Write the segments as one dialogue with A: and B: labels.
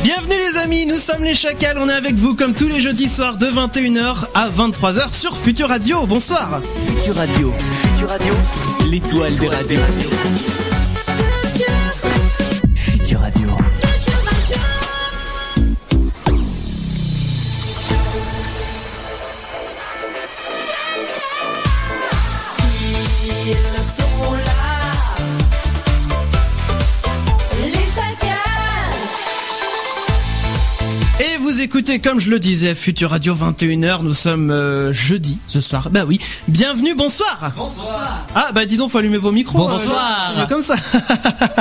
A: Bienvenue les amis, nous sommes les Chacals, on est avec vous comme tous les jeudis soirs de 21h à 23h sur Futur Radio. Bonsoir.
B: Futur Radio, l'étoile des radios. Futur Radio.
A: Et vous écoutez, comme je le disais, Futur Radio 21h, nous sommes jeudi ce soir. Bah oui, bienvenue, bonsoir.
C: Bonsoir.
A: Ah bah dis donc, faut allumer vos micros.
C: Bonsoir.
A: Comme ça.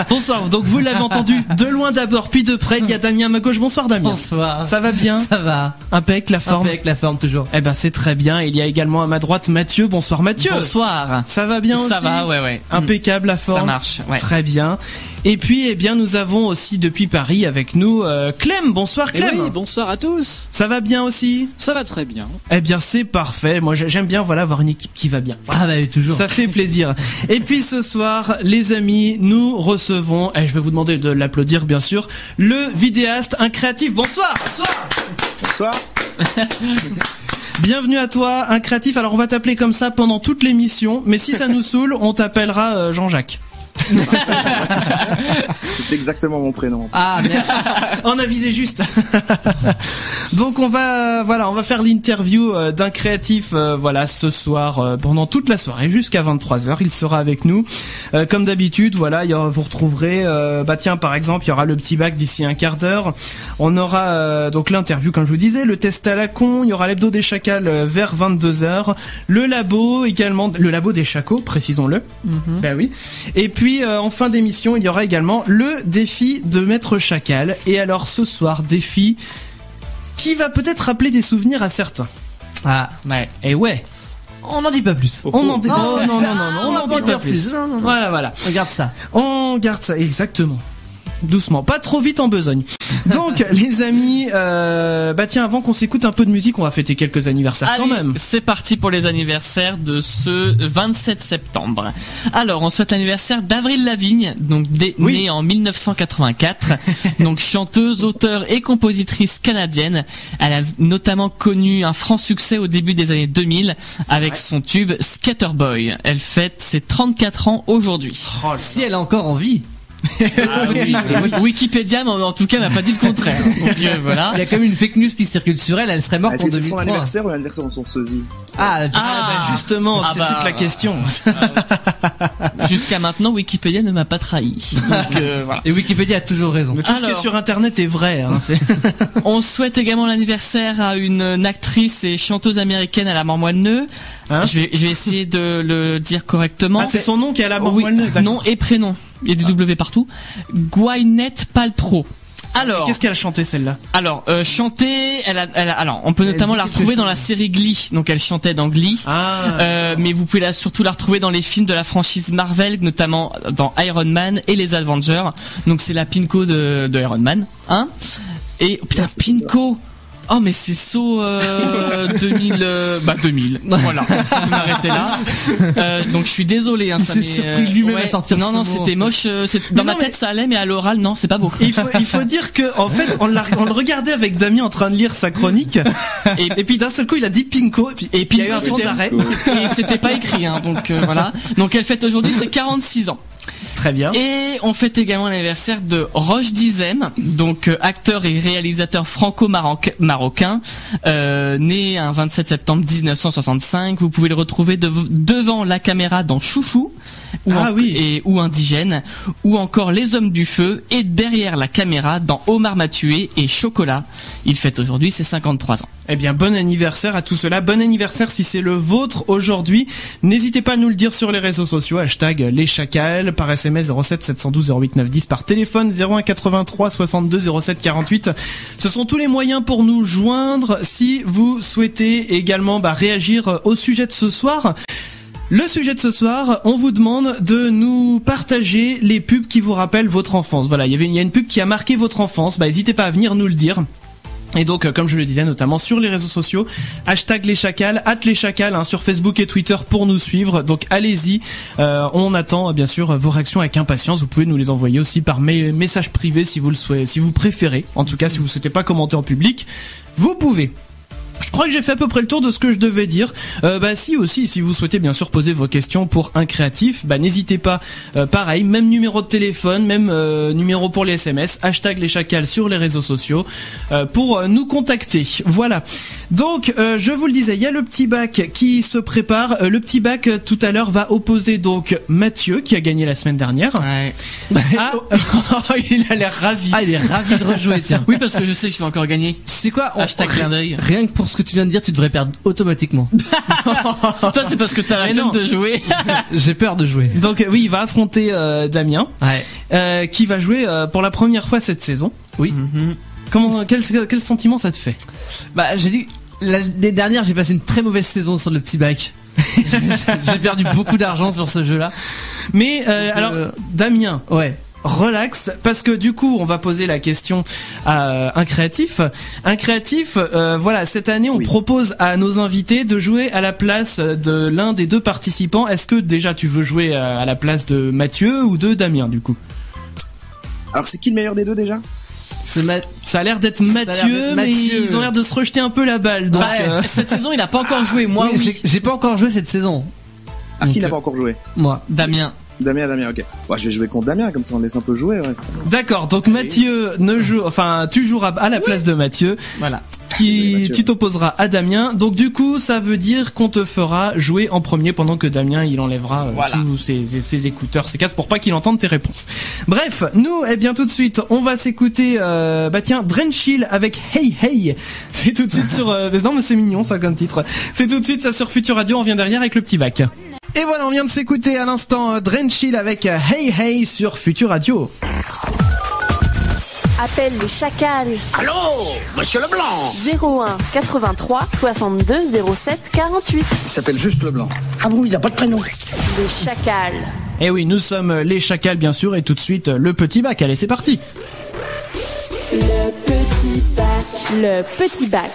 A: Bonsoir, donc vous l'avez entendu de loin d'abord, puis de près, il y a Damien à ma gauche. Bonsoir Damien.
C: Bonsoir.
A: Ça va bien?
C: Ça va.
A: Impec, la forme?
C: Impec, la forme toujours.
A: Eh ben c'est très bien, il y a également à ma droite Mathieu. Bonsoir Mathieu.
C: Bonsoir.
A: Ça va bien aussi?
C: Ça va, ouais.
A: Impeccable la forme.
C: Ça marche, ouais.
A: Très bien. Et puis, eh bien, nous avons aussi depuis Paris avec nous Clem. Bonsoir Clem.
D: Oui, bonsoir à tous.
A: Ça va bien aussi?
D: Ça va très bien.
A: Eh bien, c'est parfait. Moi, j'aime bien, voilà, avoir une équipe qui va bien.
C: Ah bah toujours.
A: Ça fait plaisir. Et puis ce soir, les amis, nous recevons, je vais vous demander de l'applaudir bien sûr, le vidéaste, un créatif. Bonsoir.
E: Bonsoir.
A: Bienvenue à toi, un créatif. Alors on va t'appeler comme ça pendant toute l'émission, mais si ça nous saoule, on t'appellera Jean-Jacques.
E: C'est exactement mon prénom.
C: Ah merde.
A: On a visé juste. Donc on va faire l'interview d'un créatif ce soir pendant toute la soirée jusqu'à 23h, il sera avec nous. Comme d'habitude, voilà, vous retrouverez par exemple, il y aura le petit bac d'ici un quart d'heure. On aura donc l'interview comme je vous disais, le test à la con, il y aura l'hebdo des Chacals vers 22h, le labo également, le labo des Chacos, précisons-le. Ben oui. Et puis en fin d'émission, il y aura également le défi de Maître Chacal. Et alors ce soir, défi qui va peut-être rappeler des souvenirs à certains.
C: Ah ouais.
A: Et ouais.
C: On n'en dit pas plus.
A: On n'en dit non, on n'en dit pas plus.
C: Non.
A: Voilà.
C: Regarde ça.
A: On garde ça, exactement. Doucement, pas trop vite en besogne. Donc les amis, avant qu'on s'écoute un peu de musique, on va fêter quelques anniversaires.
F: Allez,
A: quand même.
F: C'est parti pour les anniversaires de ce 27 septembre. Alors, on souhaite l'anniversaire d'Avril Lavigne, donc née en 1984, donc chanteuse, auteure et compositrice canadienne. Elle a notamment connu un franc succès au début des années 2000 avec son tube Skater Boy. Elle fête ses 34 ans aujourd'hui.
C: Si elle a encore envie.
F: Ah, oui. Wikipédia en tout cas m'a pas dit le contraire. Donc, voilà.
C: Il y a quand même une fake news qui circule sur elle. Elle serait morte en 2003.
E: C'est son anniversaire ou l'anniversaire de son sosie?
A: Justement, c'est toute la question.
F: Jusqu'à maintenant, Wikipédia ne m'a pas trahi. Donc, voilà.
C: Et Wikipédia a toujours raison.
A: Mais tout ce qui est sur Internet est vrai.
F: On souhaite également l'anniversaire à une actrice et chanteuse américaine à la mort moelle-neu. Je vais essayer de le dire correctement.
A: Ah, c'est son nom qui est à la mort moelle-neu.
F: Nom et prénom. Il y a du W partout. Gwyneth Paltrow. Alors,
A: qu'est-ce qu'elle a chanté celle-là?
F: Alors, chanter, alors, on peut notamment la retrouver dans la série Glee. Donc, elle chantait dans Glee. Mais vous pouvez surtout la retrouver dans les films de la franchise Marvel, notamment dans Iron Man et les Avengers. Donc, c'est la Pinko de Iron Man, hein. Et putain, Pinko. Oh mais c'est saut 2000 voilà, vous m'arrêtez là. Donc je suis désolé
C: ça m'est surpris lui-même à sortir
F: non c'était moche, dans ma tête ça allait mais à l'oral non, c'est pas beau.
A: Il faut dire que en fait on le regardait avec Damien en train de lire sa chronique et puis d'un seul coup il a dit Pinko et puis il y a eu un temps d'arrêt
F: et c'était pas écrit hein, donc voilà. Donc elle fête aujourd'hui ses 46 ans.
A: Très bien.
F: Et on fête également l'anniversaire de Roch Dizem, donc acteur et réalisateur franco-marocain, né un 27 septembre 1965. Vous pouvez le retrouver devant la caméra dans Chouchou, ou Indigène, ou encore Les Hommes du Feu, et derrière la caméra dans Omar m'a tué et Chocolat. Il fête aujourd'hui ses 53 ans.
A: Eh bien, bon anniversaire à tout cela. Bon anniversaire si c'est le vôtre aujourd'hui. N'hésitez pas à nous le dire sur les réseaux sociaux. Hashtag les Chacals, par SMS 07 712 08 910, par téléphone 01 83 62 07 48. Ce sont tous les moyens pour nous joindre si vous souhaitez également réagir au sujet de ce soir. Le sujet de ce soir, on vous demande de nous partager les pubs qui vous rappellent votre enfance. Voilà, il y a une pub qui a marqué votre enfance. N'hésitez pas à venir nous le dire. Et donc, comme je le disais, notamment sur les réseaux sociaux, hashtag les chacals, @leschacals, sur Facebook et Twitter pour nous suivre. Donc allez-y, on attend bien sûr vos réactions avec impatience. Vous pouvez nous les envoyer aussi par message privé si vous le souhaitez, si vous préférez. En tout cas, si vous souhaitez pas commenter en public, vous pouvez. Je crois que j'ai fait à peu près le tour de ce que je devais dire. Si vous souhaitez bien sûr poser vos questions pour un créatif, n'hésitez pas. Pareil, même numéro de téléphone, même numéro pour les SMS, hashtag les chacals sur les réseaux sociaux pour nous contacter. Voilà. Donc, je vous le disais, il y a le petit bac qui se prépare. Le petit bac tout à l'heure va opposer donc Mathieu qui a gagné la semaine dernière.
F: Ouais.
A: Il a l'air ravi.
C: Ah, il est ravi de rejouer, tiens.
F: Oui, parce que je sais que je vais encore gagner.
C: Tu sais quoi?
F: Hashtag clin d'œil.
C: Rien que pour ce que tu viens de dire, tu devrais perdre automatiquement.
F: Toi, c'est parce que t'as la flemme de jouer.
C: J'ai peur de jouer.
A: Donc oui, il va affronter Damien, qui va jouer pour la première fois cette saison.
C: Oui.
A: Quel sentiment ça te fait?
C: J'ai dit l'année dernière, j'ai passé une très mauvaise saison sur le petit bac. J'ai perdu beaucoup d'argent sur ce jeu-là.
A: Mais alors, Damien.
C: Ouais.
A: Relax, parce que du coup on va poser la question à un créatif. Voilà, cette année on propose à nos invités de jouer à la place de l'un des deux participants. Est-ce que déjà tu veux jouer à la place de Mathieu ou de Damien du coup?
E: Alors c'est qui le meilleur des deux déjà?
A: Ça a l'air d'être Mathieu, mais ils ont l'air de se rejeter un peu la balle. Donc,
F: cette saison il a pas encore joué, moi oui.
C: J'ai pas encore joué cette saison.
E: Qui n'a pas encore joué?
C: Moi.
E: Damien, ok. Je vais jouer contre Damien, comme ça on laisse un peu jouer. Ouais,
A: d'accord, donc Mathieu tu joueras à la place de Mathieu.
C: Voilà.
A: Tu t'opposeras à Damien. Donc du coup, ça veut dire qu'on te fera jouer en premier pendant que Damien il enlèvera tous ses écouteurs, ses casques pour pas qu'il entende tes réponses. Bref, nous, tout de suite, on va s'écouter Drenchill avec Hey Hey. C'est tout de suite sur non mais c'est mignon ça comme titre. C'est tout de suite ça sur Futur Radio, on vient derrière avec le petit bac. Et voilà, on vient de s'écouter à l'instant Drenchill avec Hey Hey sur Futur Radio.
G: Appelle les chacals.
B: Allô, monsieur Leblanc.
G: 01 83 62 07 48.
B: Il s'appelle juste Leblanc. Ah bon, il a pas de prénom.
G: Les chacals.
A: Eh oui, nous sommes les chacals bien sûr, et tout de suite le petit bac. Allez, c'est parti.
G: Le petit bac. Le petit bac.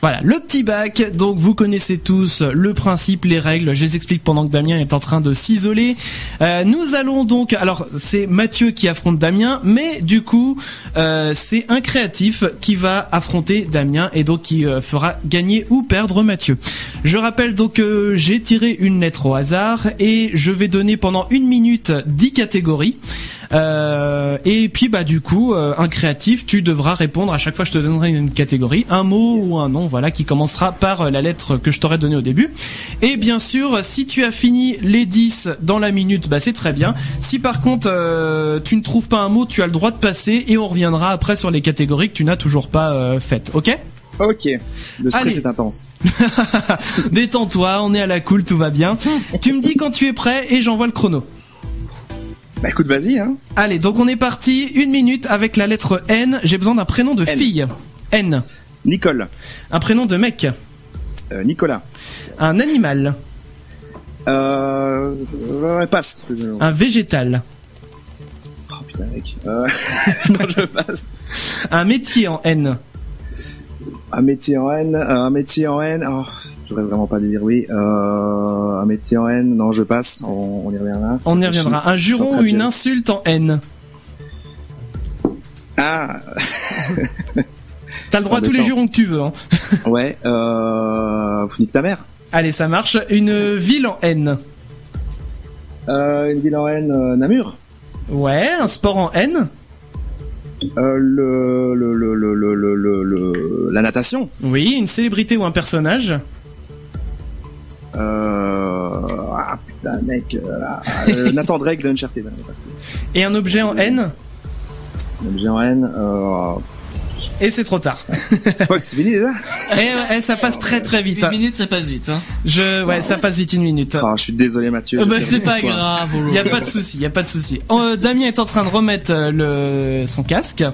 A: Voilà, le petit bac, donc vous connaissez tous le principe, les règles, je les explique pendant que Damien est en train de s'isoler. Nous allons donc, alors c'est Mathieu qui affronte Damien, mais du coup c'est un créatif qui va affronter Damien et donc qui fera gagner ou perdre Mathieu. Je rappelle donc que j'ai tiré une lettre au hasard et je vais donner pendant 1 minute 10 catégories. Et puis du coup un créatif, tu devras répondre à chaque fois. Je te donnerai une catégorie, un mot ou un nom, voilà, qui commencera par la lettre que je t'aurais donnée au début. Et bien sûr, si tu as fini les 10 dans la minute, c'est très bien. Si par contre tu ne trouves pas un mot, tu as le droit de passer et on reviendra après sur les catégories que tu n'as toujours pas faites. Ok?
E: Ok. Le stress est intense.
A: Détends-toi, on est à la cool, tout va bien. Tu me dis quand tu es prêt et j'envoie le chrono.
E: Écoute, vas-y, hein.
A: Allez, donc on est parti, 1 minute avec la lettre N. J'ai besoin d'un prénom de fille. N.
E: Nicole.
A: Un prénom de mec.
E: Nicolas.
A: Un animal.
E: Passe.
A: Un végétal.
E: Oh putain, mec. Non, je passe.
A: Un métier en N.
E: Un métier en N. Oh, je voudrais vraiment pas dire oui. Un métier en N. Non, je passe. On y reviendra.
A: On y reviendra. Un juron ou une insulte en N.
E: Ah.
A: T'as le droit à tous les jurons que tu veux, hein.
E: Ouais. Nique ta mère.
A: Allez, ça marche. Une ville en N.
E: Une ville en N. Namur.
A: Ouais. Un sport en N.
E: La natation.
A: Oui. Une célébrité ou un personnage.
E: Ah putain, mec. Nathan Drake de Uncharted.
A: Et un objet en N.
E: Un objet en N.
A: Et c'est trop tard.
E: Ouais, c'est fini déjà.
A: Et ça passe très très vite.
F: 1 minute, ça passe vite, hein.
A: Ça passe vite 1 minute.
E: Oh, je suis désolé, Mathieu.
F: C'est pas grave.
A: Y a pas de souci. Damien est en train de remettre son casque.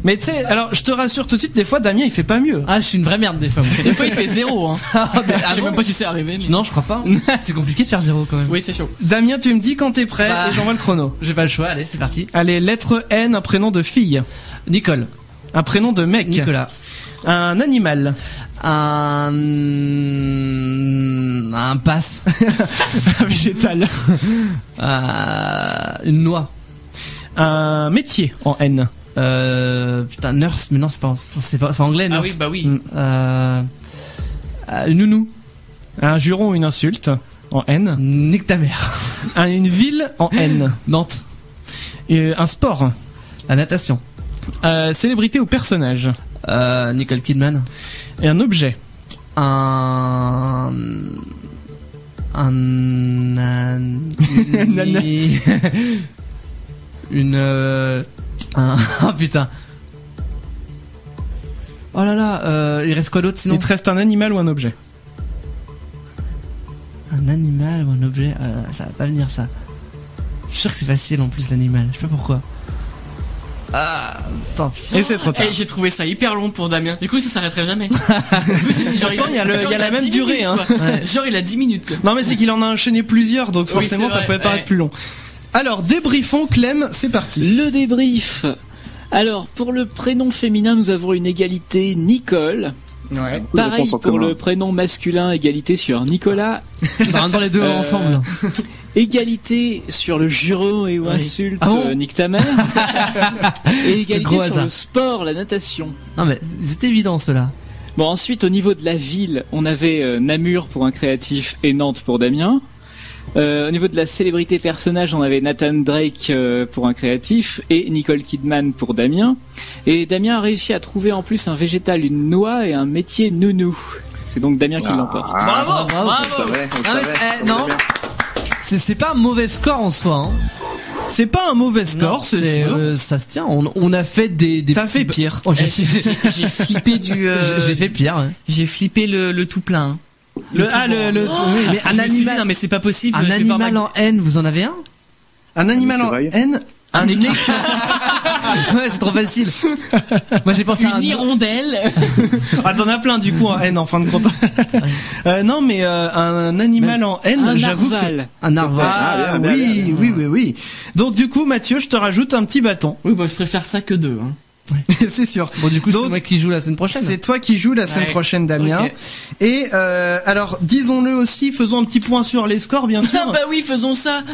A: Mais tu sais, alors je te rassure tout de suite, des fois Damien il fait pas mieux.
C: Ah, je suis une vraie merde des fois.
F: Des fois il fait 0, hein. Je sais même pas si c'est arrivé. Mais...
C: Non, je crois pas. C'est compliqué de faire 0 quand même.
F: Oui, c'est chaud.
A: Damien, tu me dis quand t'es prêt et j'envoie le chrono.
C: J'ai pas le choix, allez, c'est parti.
A: Allez, lettre N, un prénom de fille.
C: Nicole.
A: Un prénom de mec.
C: Nicolas.
A: Un animal.
C: Un passe.
A: Un végétal.
C: Une noix.
A: Un métier en N.
C: Putain, nurse, mais non, c'est anglais, nurse.
F: Ah oui, bah oui.
C: Une nounou.
A: Un juron ou une insulte en N.
C: Nique ta mère.
A: Une ville en N.
C: Nantes.
A: Un sport.
C: La natation.
A: Célébrité ou personnage.
C: Nicole Kidman.
A: Et un objet.
C: Oh putain. Oh là là, il reste quoi d'autre sinon?
A: Il te reste un animal ou un objet.
C: Un animal ou un objet, ça va pas venir ça. Je suis sûr que c'est facile en plus l'animal, je sais pas pourquoi. Ah, tant pis.
A: Et c'est trop tard.
F: J'ai trouvé ça hyper long pour Damien. Du coup, ça s'arrêterait jamais.
A: Genre, il y a la même durée, hein.
F: Genre, il a 10 minutes, quoi.
A: Non, mais c'est qu'il en a enchaîné plusieurs, donc forcément,
F: oui,
A: ça
F: vrai,
A: pouvait paraître plus long. Alors, débriefons, Clem, c'est parti.
D: Le débrief. Alors, pour le prénom féminin, nous avons une égalité Nicole.
A: Ouais.
D: Pareil pour le prénom masculin, égalité sur Nicolas.
C: Dans les deux ensemble.
D: Égalité sur le juron et ou insulte, nique ta mère. Et égalité sur le sport, la natation.
C: Non mais c'est évident cela.
D: Bon, ensuite au niveau de la ville, on avait Namur pour un créatif et Nantes pour Damien. Au niveau de la célébrité personnage, on avait Nathan Drake pour un créatif et Nicole Kidman pour Damien. Et Damien a réussi à trouver en plus un végétal, une noix et un métier nounou. C'est donc Damien qui l'emporte.
A: Bravo,
E: On le savait.
C: Non, c'est pas un mauvais score en soi. Hein.
A: C'est pas un mauvais score, c'est sûr.
C: Ça se tient. On a fait des.
A: T'as fait pire.
C: Oh, j'ai
F: flippé du.
C: J'ai fait pire. Ouais.
F: J'ai flippé le tout plein.
C: Mais un animal.
F: Non, mais c'est pas possible.
C: Un animal en N, vous en avez un?
A: Un animal en N.
F: Un éléphant.
C: Ouais, c'est trop facile. Moi j'ai pensé à
F: une hirondelle.
A: Ah, t'en as plein du coup en N en fin de compte. Non, mais un animal en N, j'avoue.
C: Un narval.
A: Ah oui. Donc du coup, Mathieu, je te rajoute un petit bâton.
F: Oui, bah je préfère ça que deux. Hein.
A: Ouais. C'est sûr.
C: Bon, du coup, c'est moi qui joue la semaine prochaine.
A: C'est toi qui joues la semaine prochaine, Damien. Okay. Et alors, disons-le aussi, faisons un petit point sur les scores, bien sûr.
F: Ah bah oui, faisons ça.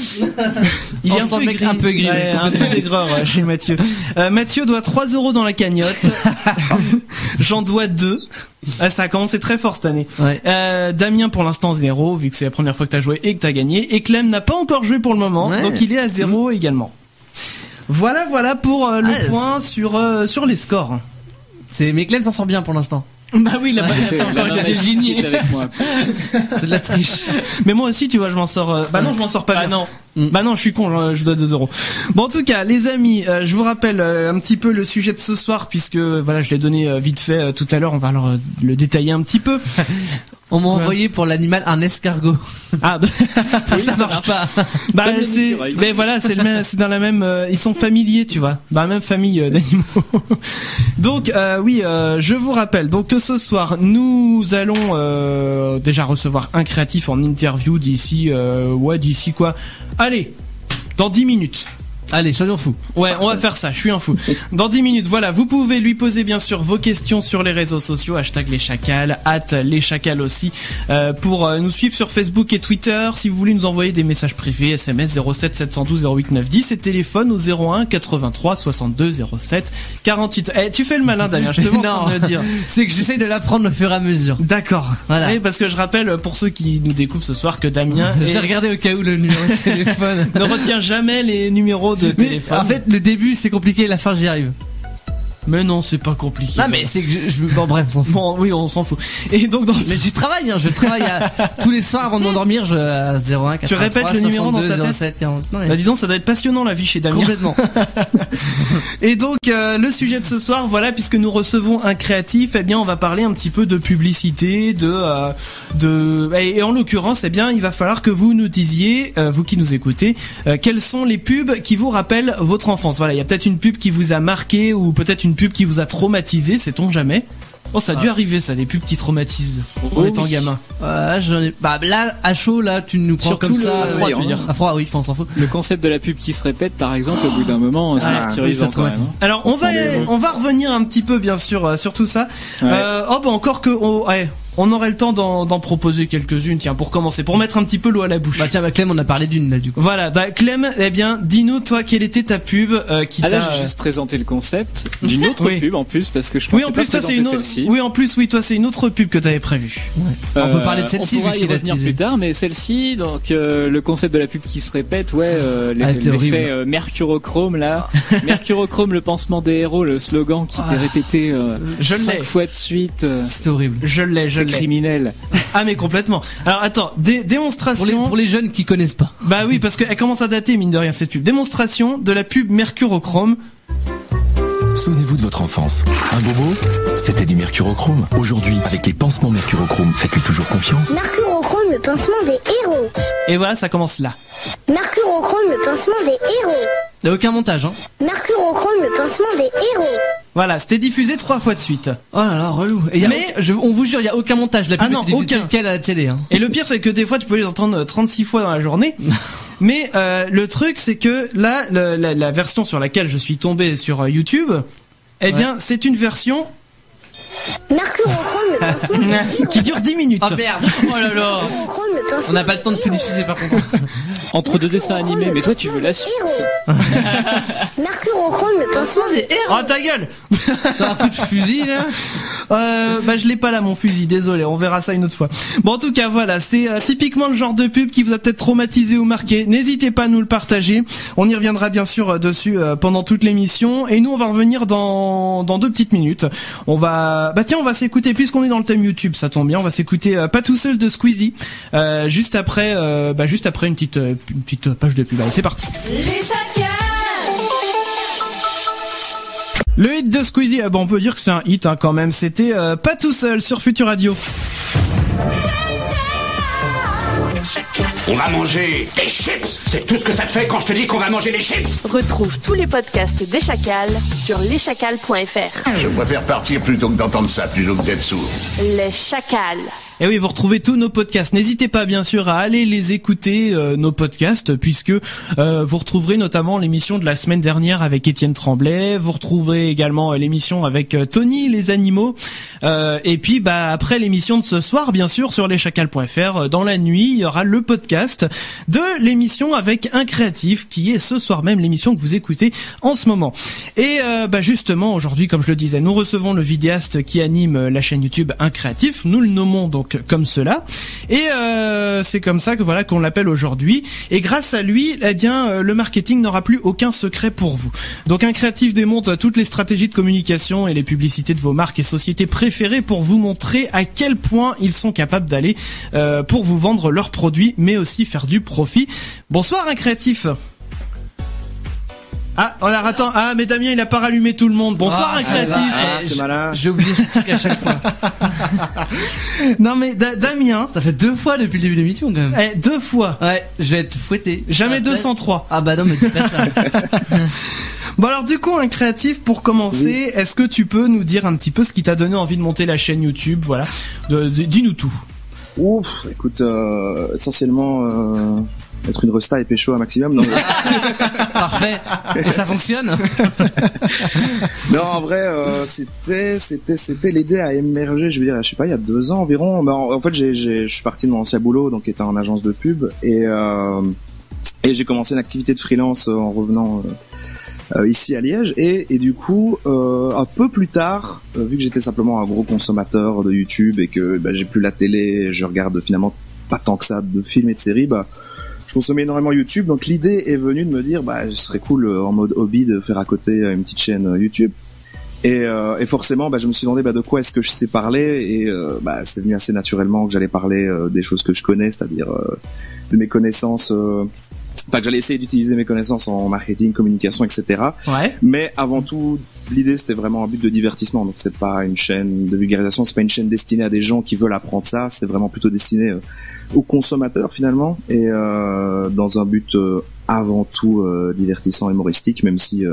A: Il est un peu gris, un peu d'aigreur chez Mathieu. Mathieu doit 3 € dans la cagnotte. J'en dois 2. Ça a commencé très fort cette année.
C: Ouais.
A: Damien pour l'instant 0, vu que c'est la première fois que t'as joué et que t'as gagné. Et Clem n'a pas encore joué pour le moment, donc il est à 0 également. Voilà pour le point sur les scores.
C: Mais Clem s'en sort bien pour l'instant.
F: Bah oui, là-bas, c'est désigné
D: avec moi.
C: C'est de la triche.
A: Mais moi aussi, tu vois, je m'en sors. Bah non, je m'en sors pas bien.
F: Non.
A: Bah non, je suis con, je dois 2 €. Bon, en tout cas, les amis, je vous rappelle un petit peu le sujet de ce soir, puisque voilà, je l'ai donné vite fait tout à l'heure. On va alors le détailler un petit peu.
C: On m'a envoyé pour l'animal un escargot.
A: Ah, bah,
C: ça marche pas.
A: Bah mais voilà, c'est dans la même. Ils sont familiers, tu vois, dans la même famille d'animaux. Donc oui, je vous rappelle donc que ce soir nous allons déjà recevoir un créatif en interview d'ici quoi. Allez, dans 10 minutes.
C: Allez, soyons fous.
A: Ouais, on va faire ça, je suis un fou. Dans 10 minutes, voilà, vous pouvez lui poser bien sûr vos questions sur les réseaux sociaux, #leschacals, @leschacals aussi, pour nous suivre sur Facebook et Twitter. Si vous voulez nous envoyer des messages privés, SMS 07 712 08 910 et téléphone au 01 83 62 07 48. Tu fais le malin, Damien, je te vois en train de le dire.
C: C'est que j'essaye de l'apprendre au fur et à mesure.
A: D'accord.
C: Voilà.
A: Oui, parce que je rappelle, pour ceux qui nous découvrent ce soir, que Damien
C: j'ai regardé au cas où le numéro de téléphone.
A: ne retient jamais les numéros de téléphone.
C: En fait, le début c'est compliqué, la fin j'y arrive.
A: Mais non, c'est pas compliqué.
C: Non, mais c'est que bon, bref, on s'en fout.
A: Bon, oui, on s'en fout. Et donc,
C: mais j'y travaille, je travaille tous les soirs avant de m'endormir, à 01 83
A: tu répètes le numéro dans ta tête.
C: 07, 40. Non,
A: bah, dis donc, ça doit être passionnant, la vie chez Damien.
C: Complètement.
A: Et donc, le sujet de ce soir, voilà, puisque nous recevons un créatif, eh bien, on va parler un petit peu de publicité, et en l'occurrence, eh bien, il va falloir que vous nous disiez, vous qui nous écoutez, quelles sont les pubs qui vous rappellent votre enfance. Voilà, il y a peut-être une pub qui vous a marqué, ou peut-être une pub qui vous a traumatisé, sait-on jamais. Oh, ça a dû arriver, ça, les pubs qui traumatisent en étant gamin.
C: J'en ai... Bah là, à chaud, là, tu nous prends
D: Surtout
C: comme ça.
D: à froid, tu veux dire.
C: À froid, oui, on s'en fout.
D: Le concept de la pub qui se répète, par exemple, au bout d'un moment, c'est martyrisant quand même.
A: Alors, on va revenir un petit peu, bien sûr, sur tout ça. Encore que, on aurait le temps d'en proposer quelques-unes, tiens, pour commencer, pour mettre un petit peu l'eau à la bouche.
C: Bah tiens, Clem, on a parlé d'une, là, du coup.
A: Voilà, Clem, eh bien, dis-nous, toi, quelle était ta pub, qui t'a...
D: là, j'ai juste présenté le concept d'une autre pub, en plus, parce que je pensais pas présenter celle-ci.
A: Oui, en plus, toi, c'est une autre pub que t'avais prévue.
C: On peut parler de celle-ci,
D: on pourra y revenir plus tard, mais celle-ci, donc, le concept de la pub qui se répète, l'effet mercurochrome, là. Mercurochrome, le pansement des héros, le slogan qui était répété, 5 fois de suite.
C: C'est horrible.
A: Je l'ai.
D: Criminel.
A: Ah, mais complètement. Alors, attends, démonstration.
C: Pour les jeunes qui connaissent pas.
A: Bah oui, parce qu'elle commence à dater, mine de rien, cette pub. Démonstration de la pub mercurochrome.
H: Souvenez-vous de votre enfance. Un bobo, c'était du mercurochrome. Aujourd'hui, avec les pansements mercurochrome, faites-lui toujours confiance.
I: Mercurochrome, le pansement des héros.
A: Et voilà, ça commence là.
I: Mercurochrome, le pansement des héros.
C: Il n'y a aucun montage, hein.
I: Mercurochrome, le pansement des héros.
A: Voilà, c'était diffusé 3 fois de suite.
C: Oh là là, relou. On vous jure, il y a aucun montage. La pub aucun. À la télé, hein.
A: Et le pire, c'est que des fois, tu peux les entendre 36 fois dans la journée. Mais le truc, c'est que là, la version sur laquelle je suis tombé sur YouTube, bien, c'est une version
I: Mercurochrome,
A: qui dure 10 minutes.
C: Oh merde. Oh là là. On n'a pas le temps de tout diffuser par contre.
D: Entre 2 dessins animés, mais toi tu veux la suite.
I: Mercurochrome, le pansement des héros.
A: Oh ta gueule.
C: T'as un coup de fusil là.
A: Je l'ai pas là mon fusil, désolé, on verra ça une autre fois. Bon, en tout cas voilà, c'est typiquement le genre de pub qui vous a peut-être traumatisé ou marqué. N'hésitez pas à nous le partager. On y reviendra bien sûr dessus pendant toute l'émission. Et nous on va revenir dans 2 petites minutes. On va s'écouter, puisqu'on est dans le thème YouTube, ça tombe bien, on va s'écouter Pas tout seul de Squeezie juste après une petite page de pub. Allez, c'est parti. Le hit de Squeezie, on peut dire que c'est un hit quand même, c'était Pas tout seul sur Futur Radio.
J: On va manger des chips. C'est tout ce que ça te fait quand je te dis qu'on va manger des chips.
G: Retrouve tous les podcasts des Chacals sur leschacals.fr.
J: Je préfère partir plutôt que d'entendre ça, plutôt que d'être sourd.
G: Les Chacals.
A: Et oui, vous retrouvez tous nos podcasts. N'hésitez pas, bien sûr, à aller les écouter, nos podcasts, puisque vous retrouverez notamment l'émission de la semaine dernière avec Étienne Tremblay. Vous retrouverez également l'émission avec Tony, les animaux. Et puis, après l'émission de ce soir, bien sûr, sur leschacals.fr, dans la nuit, il y aura le podcast de l'émission avec un créatif, qui est ce soir même l'émission que vous écoutez en ce moment. Et justement, aujourd'hui, comme je le disais, nous recevons le vidéaste qui anime la chaîne YouTube Un Créatif. Nous le nommons donc comme cela, et c'est comme ça que qu'on l'appelle aujourd'hui. Et grâce à lui, le marketing n'aura plus aucun secret pour vous. Donc Un Créatif démonte toutes les stratégies de communication et les publicités de vos marques et sociétés préférées pour vous montrer à quel point ils sont capables d'aller pour vous vendre leurs produits, mais aussi faire du profit. Bonsoir Un Créatif. Attends, mais Damien il a pas rallumé tout le monde. Bonsoir Un Créatif.
E: C'est malin.
C: J'ai oublié ce truc à chaque fois.
A: Non mais Damien,
C: ça fait 2 fois depuis le début de l'émission quand même.
A: 2 fois.
C: Ouais, je vais être fouetté.
A: Jamais 203.
C: Ah bah non, mais dis pas ça.
A: Bon alors du coup Un Créatif, pour commencer, est-ce que tu peux nous dire un petit peu ce qui t'a donné envie de monter la chaîne YouTube, voilà. Dis-nous tout.
E: Ouf, écoute, essentiellement être une resta et pécho un maximum. Non,
C: parfait. Et ça fonctionne.
E: Non, en vrai, c'était l'idée à émerger. Je veux dire, je sais pas, il y a 2 ans environ. En fait, je suis parti de mon ancien boulot, donc qui était en agence de pub, et j'ai commencé une activité de freelance en revenant ici à Liège, et du coup, un peu plus tard, vu que j'étais simplement un gros consommateur de YouTube et que j'ai plus la télé, je regarde finalement pas tant que ça de films et de séries, je consommais énormément YouTube, donc l'idée est venue de me dire ce serait cool en mode hobby de faire à côté une petite chaîne YouTube. Et forcément je me suis demandé de quoi est-ce que je sais parler, et c'est venu assez naturellement que j'allais parler des choses que je connais, c'est-à-dire de mes connaissances, que j'allais essayer d'utiliser mes connaissances en marketing, communication, etc.
A: Ouais.
E: Mais avant tout, l'idée c'était vraiment un but de divertissement, donc c'est pas une chaîne de vulgarisation, c'est pas une chaîne destinée à des gens qui veulent apprendre ça, c'est vraiment plutôt destiné aux consommateurs finalement, et dans un but avant tout divertissant, humoristique, même si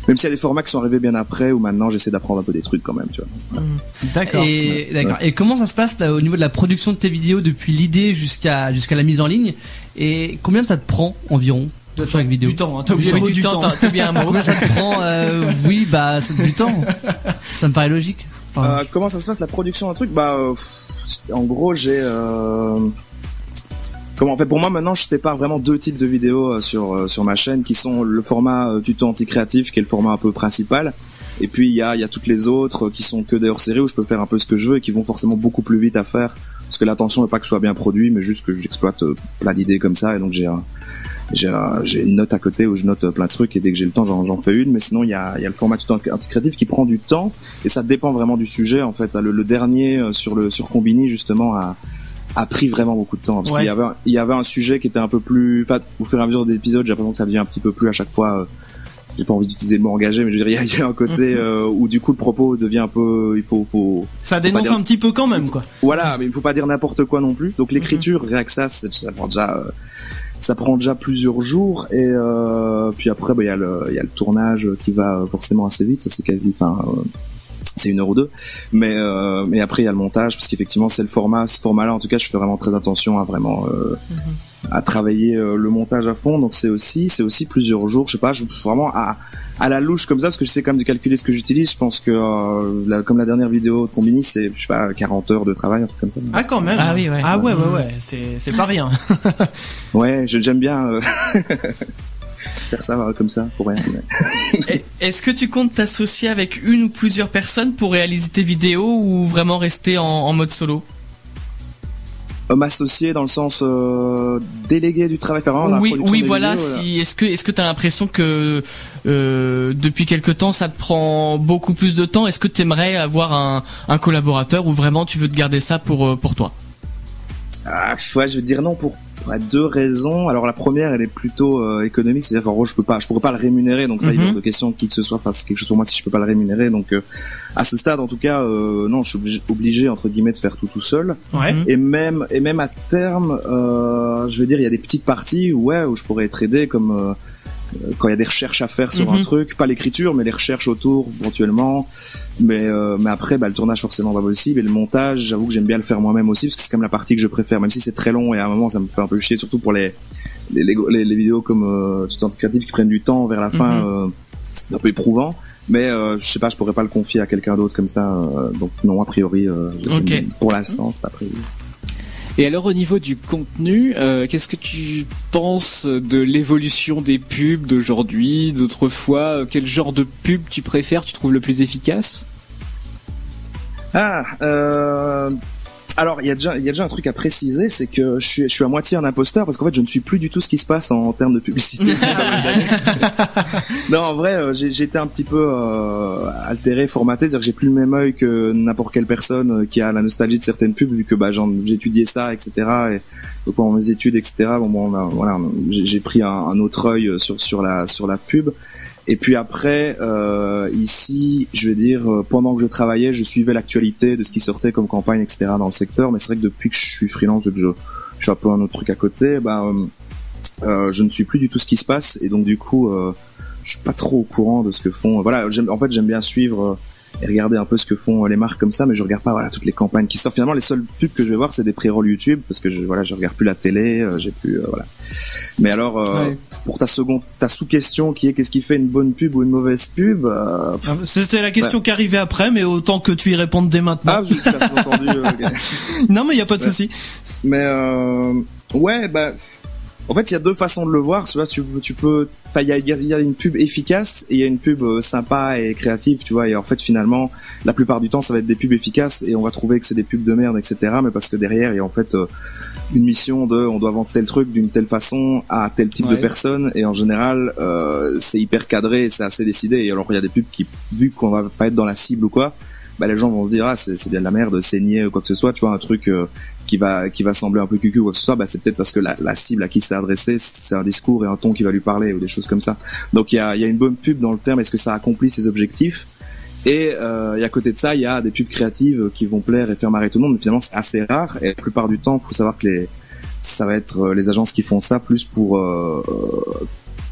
E: Même s'il y a des formats qui sont arrivés bien après, où maintenant j'essaie d'apprendre un peu des trucs quand même, tu vois.
C: D'accord. Et comment ça se passe là, au niveau de la production de tes vidéos depuis l'idée jusqu'à la mise en ligne, et combien ça te prend environ de chaque vidéo?
A: Du temps, hein, t'as oublié du temps.
C: T'as bien un mot. Combien ça te prend oui, bah c'est du temps. Ça me paraît logique. Enfin,
E: comment ça se passe la production d'un truc? En gros, j'ai en fait, pour moi maintenant, je sépare vraiment deux types de vidéos sur ma chaîne, qui sont le format tuto anti-créatif, qui est le format un peu principal, et puis il y a toutes les autres qui sont que des hors-séries où je peux faire un peu ce que je veux et qui vont forcément beaucoup plus vite à faire, parce que l'intention n'est pas que je sois bien produit, mais juste que j'exploite plein d'idées comme ça, et donc j'ai une note à côté où je note plein de trucs, et dès que j'ai le temps j'en fais une. Mais sinon il y a le format tuto anti-créatif qui prend du temps, et ça dépend vraiment du sujet en fait. Le dernier sur Combini justement a pris vraiment beaucoup de temps, parce qu'il y avait un sujet qui était un peu plus, enfin, au fur et à mesure des épisodes, j'ai l'impression que ça devient un petit peu plus à chaque fois, j'ai pas envie d'utiliser le mot engagé, mais je veux dire, il y a un côté où du coup le propos devient un peu, il faut
A: ça dénonce un petit peu quand même, quoi.
E: Voilà, mais il faut pas dire n'importe quoi non plus. Donc l'écriture, rien que ça prend déjà plusieurs jours, et puis après il y a le tournage qui va forcément assez vite, ça c'est quasi, c'est 1 heure ou 2, mais après il y a le montage, parce qu'effectivement c'est ce format-là en tout cas, je fais vraiment très attention à vraiment à travailler le montage à fond, donc c'est aussi plusieurs jours, je sais pas, vraiment à la louche comme ça, parce que je sais quand même de calculer ce que j'utilise. Je pense que comme la dernière vidéo de Combini, c'est, je sais pas, 40 heures de travail, un truc comme ça.
A: Ah quand même.
F: Ah oui, ouais.
A: Ah ouais, c'est pas rien.
E: Ouais, j'aime bien faire ça comme ça pour rien.
F: Est-ce que tu comptes t'associer avec une ou plusieurs personnes pour réaliser tes vidéos, ou vraiment rester en mode solo?
E: M'associer dans le sens déléguer du travail, faire vraiment la production des
F: voilà.
E: vidéos,
F: Est-ce que t'as l'impression que depuis quelque temps ça te prend beaucoup plus de temps? Est-ce que t'aimerais avoir un collaborateur, ou vraiment tu veux te garder ça pour toi?
E: Ouais, je veux dire non pour 2 raisons. Alors la première, elle est plutôt économique, c'est-à-dire qu'en gros je pourrais pas le rémunérer, donc ça il est hors de question qui que ce soit fasse quelque chose pour moi si je peux pas le rémunérer. Donc à ce stade en tout cas non, je suis obligé entre guillemets de faire tout seul.
A: Ouais.
E: Et même à terme, je veux dire, il y a des petites parties où je pourrais être aidé, comme quand il y a des recherches à faire sur un truc, pas l'écriture mais les recherches autour éventuellement, mais après le tournage forcément pas possible, et le montage j'avoue que j'aime bien le faire moi-même aussi, parce que c'est comme la partie que je préfère, même si c'est très long et à un moment ça me fait un peu chier, surtout pour les vidéos comme tuto anti-créatif qui prennent du temps vers la fin, un peu éprouvant, mais je sais pas, je pourrais pas le confier à quelqu'un d'autre comme ça, donc non, a priori pour l'instant c'est pas prévu.
D: Et alors au niveau du contenu, qu'est-ce que tu penses de l'évolution des pubs d'aujourd'hui, d'autrefois? Quel genre de pub tu préfères, tu trouves le plus efficace?
E: Alors il y a déjà un truc à préciser, c'est que je suis à moitié un imposteur, parce qu'en fait je ne suis plus du tout ce qui se passe en termes de publicité. Non, en vrai j'ai été un petit peu altéré, formaté, c'est-à-dire que j'ai plus le même œil que n'importe quelle personne qui a la nostalgie de certaines pubs, vu que j'ai étudié ça, etc. Et donc pendant mes études, etc. J'ai pris un autre œil sur la pub. Et puis après, ici, je veux dire, pendant que je travaillais, je suivais l'actualité de ce qui sortait comme campagne, etc. dans le secteur. Mais c'est vrai que depuis que je suis freelance, que je suis un peu un autre truc à côté, je ne suis plus du tout ce qui se passe. Et donc du coup, je suis pas trop au courant de ce que font. Voilà, j'aime bien suivre et regarder un peu ce que font les marques comme ça, mais je regarde pas toutes les campagnes qui sortent. Finalement, les seules pubs que je vais voir, c'est des pré-rolls YouTube, parce que je regarde plus la télé, j'ai plus voilà. Mais alors pour ta sous-question qui est qu'est-ce qui fait une bonne pub ou une mauvaise pub,
A: c'était la question qui arrivait après, mais autant que tu y répondes dès maintenant.
E: Ah, j'ai entendu.
A: Non, mais il y a pas de souci.
E: Mais en fait, il y a 2 façons de le voir. Tu vois, tu peux, il y a une pub efficace et il y a une pub sympa et créative, tu vois. Et en fait, finalement, la plupart du temps, ça va être des pubs efficaces et on va trouver que c'est des pubs de merde, etc. Mais parce que derrière, il y a en fait une mission on doit vendre tel truc d'une telle façon à tel type de personne. Et en général, c'est hyper cadré et c'est assez décidé. Et alors, il y a des pubs qui, vu qu'on va pas être dans la cible ou quoi, les gens vont se dire c'est bien de la merde, saigner ou quoi que ce soit, tu vois, un truc qui va sembler un peu cucu ou quoi que ce soit, c'est peut-être parce que la cible à qui c'est adressé, c'est un discours et un ton qui va lui parler ou des choses comme ça. Donc il y a une bonne pub dans le terme, est-ce que ça accomplit ses objectifs? Et à côté de ça, il y a des pubs créatives qui vont plaire et faire marrer tout le monde, mais finalement c'est assez rare, et la plupart du temps, faut savoir que ça va être les agences qui font ça plus pour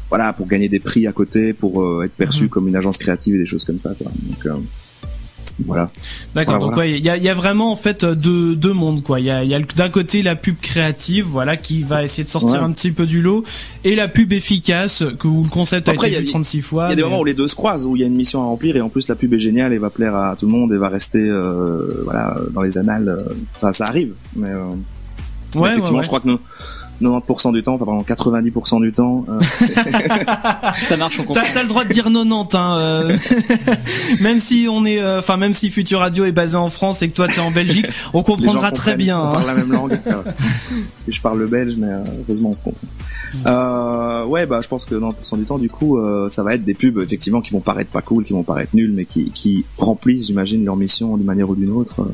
E: voilà, pour gagner des prix à côté, pour être perçu comme une agence créative et des choses comme ça, quoi. Donc voilà.
A: D'accord. Donc ouais, il y a vraiment en fait deux mondes, quoi. Il y a d'un côté la pub créative, voilà, qui va essayer de sortir un petit peu du lot, et la pub efficace où le concept
E: après,
A: a été vu 36 fois.
E: Il y a des moments où les deux se croisent, où il y a une mission à remplir et en plus la pub est géniale et va plaire à tout le monde et va rester voilà, dans les annales. Enfin, ça arrive, mais effectivement, je crois que 90% du temps, enfin vraiment 90% du temps.
D: Ça marche, on comprend.
A: T'as le droit de dire 90, hein. Même si on est, même si Futur Radio est basé en France et que toi t'es en Belgique, on comprendra très bien.
E: On parle la même langue. Parce que je parle le belge, mais heureusement on se comprend. Ouais, bah je pense que 90% du temps, du coup, ça va être des pubs effectivement qui vont paraître pas cool, qui vont paraître nuls, mais qui remplissent, j'imagine, leur mission d'une manière ou d'une autre.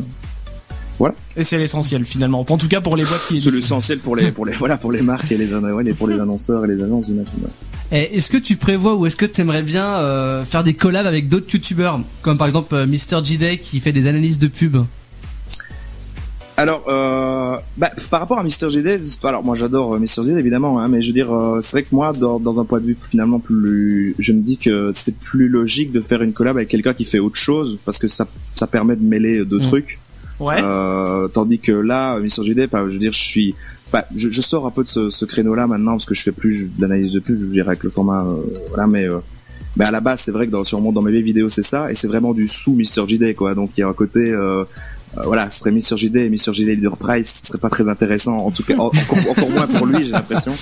E: Voilà.
A: Et c'est l'essentiel finalement. En tout cas pour les boîtes qui.
E: C'est l'essentiel pour les voilà, pour les marques et pour les annonceurs et les agences du machine.
C: Est-ce que tu prévois ou est-ce que tu aimerais bien faire des collabs avec d'autres youtubeurs comme par exemple Mr. J-Day qui fait des analyses de pub?
E: Alors, par rapport à Mr. J-Day, alors moi j'adore Mr. J-Day évidemment, hein, mais je veux dire, c'est vrai que moi, dans un point de vue finalement plus, je me dis que c'est plus logique de faire une collab avec quelqu'un qui fait autre chose parce que ça permet de mêler deux trucs.
A: Ouais.
E: Tandis que là, Mr. J-Day, je veux dire, je sors un peu de ce créneau-là maintenant parce que je fais plus d'analyse de pub, je dirais avec le format, voilà, mais à la base, c'est vrai que sûrement dans mes vieilles vidéos, c'est ça, et c'est vraiment du sous Mr. J-Day, quoi. Donc il y a un côté, voilà, ce serait Mr. J-Day et Mr. J-Day Leader Price, ce serait pas très intéressant, en tout cas, encore moins pour lui, j'ai l'impression.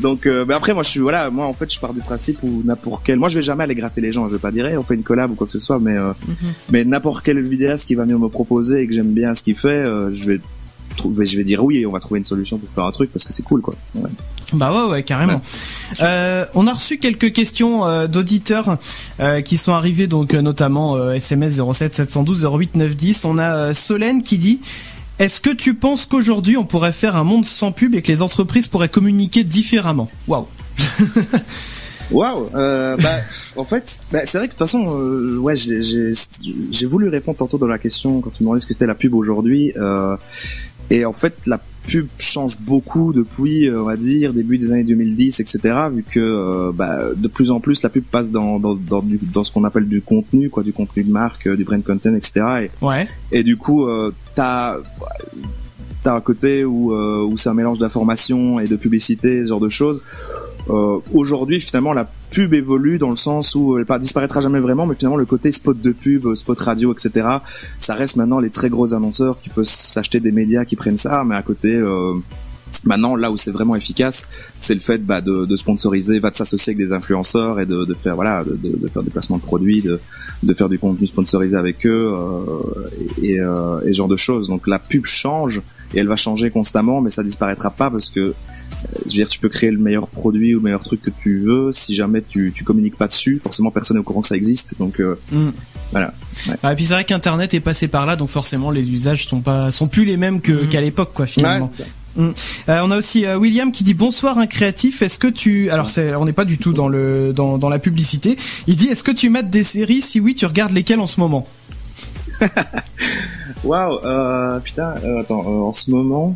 E: Donc, après, moi, en fait, je pars du principe où n'importe quel, moi, je vais jamais aller gratter les gens, je vais pas dire, on fait une collab ou quoi que ce soit, mais n'importe quel vidéaste qui va venir me proposer et que j'aime bien ce qu'il fait, je vais dire oui et on va trouver une solution pour faire un truc parce que c'est cool, quoi. Ouais.
A: Bah ouais, carrément. Ouais. On a reçu quelques questions d'auditeurs qui sont arrivés, donc notamment SMS 07 712 08 910. On a Solène qui dit: est-ce que tu penses qu'aujourd'hui on pourrait faire un monde sans pub et que les entreprises pourraient communiquer différemment? Waouh.
E: Waouh. En fait, c'est vrai que de toute façon, ouais, j'ai voulu répondre tantôt dans la question quand tu me demandais ce que c'était la pub aujourd'hui. Et en fait, la pub change beaucoup depuis, on va dire, début des années 2010, etc. Vu que de plus en plus la pub passe dans ce qu'on appelle du contenu, quoi, du contenu de marque, du brand content, etc. Et du coup, t'as un côté où c'est un mélange d'information et de publicité, ce genre de choses. Aujourd'hui, finalement, la pub évolue dans le sens où elle disparaîtra jamais vraiment, mais finalement le côté spot de pub, spot radio, etc. ça reste maintenant les très gros annonceurs qui peuvent s'acheter des médias qui prennent ça, mais à côté, maintenant là où c'est vraiment efficace, c'est le fait de sponsoriser, de s'associer avec des influenceurs et de faire de faire des placements de produits, de faire du contenu sponsorisé avec eux et ce genre de choses. Donc la pub change et elle va changer constamment, mais ça disparaîtra pas parce que je veux dire, tu peux créer le meilleur produit ou le meilleur truc que tu veux, si jamais tu communiques pas dessus, forcément personne n'est au courant que ça existe, donc voilà. Ouais.
A: Et puis c'est vrai qu'Internet est passé par là, donc forcément les usages sont plus les mêmes qu'à l'époque, quoi, finalement. Ouais, on a aussi William qui dit: bonsoir, un créatif, est-ce que tu, alors on n'est pas du tout dans la publicité, il dit: est-ce que tu mates des séries, si oui, tu regardes lesquelles en ce moment?
E: Waouh, putain, attends, en ce moment,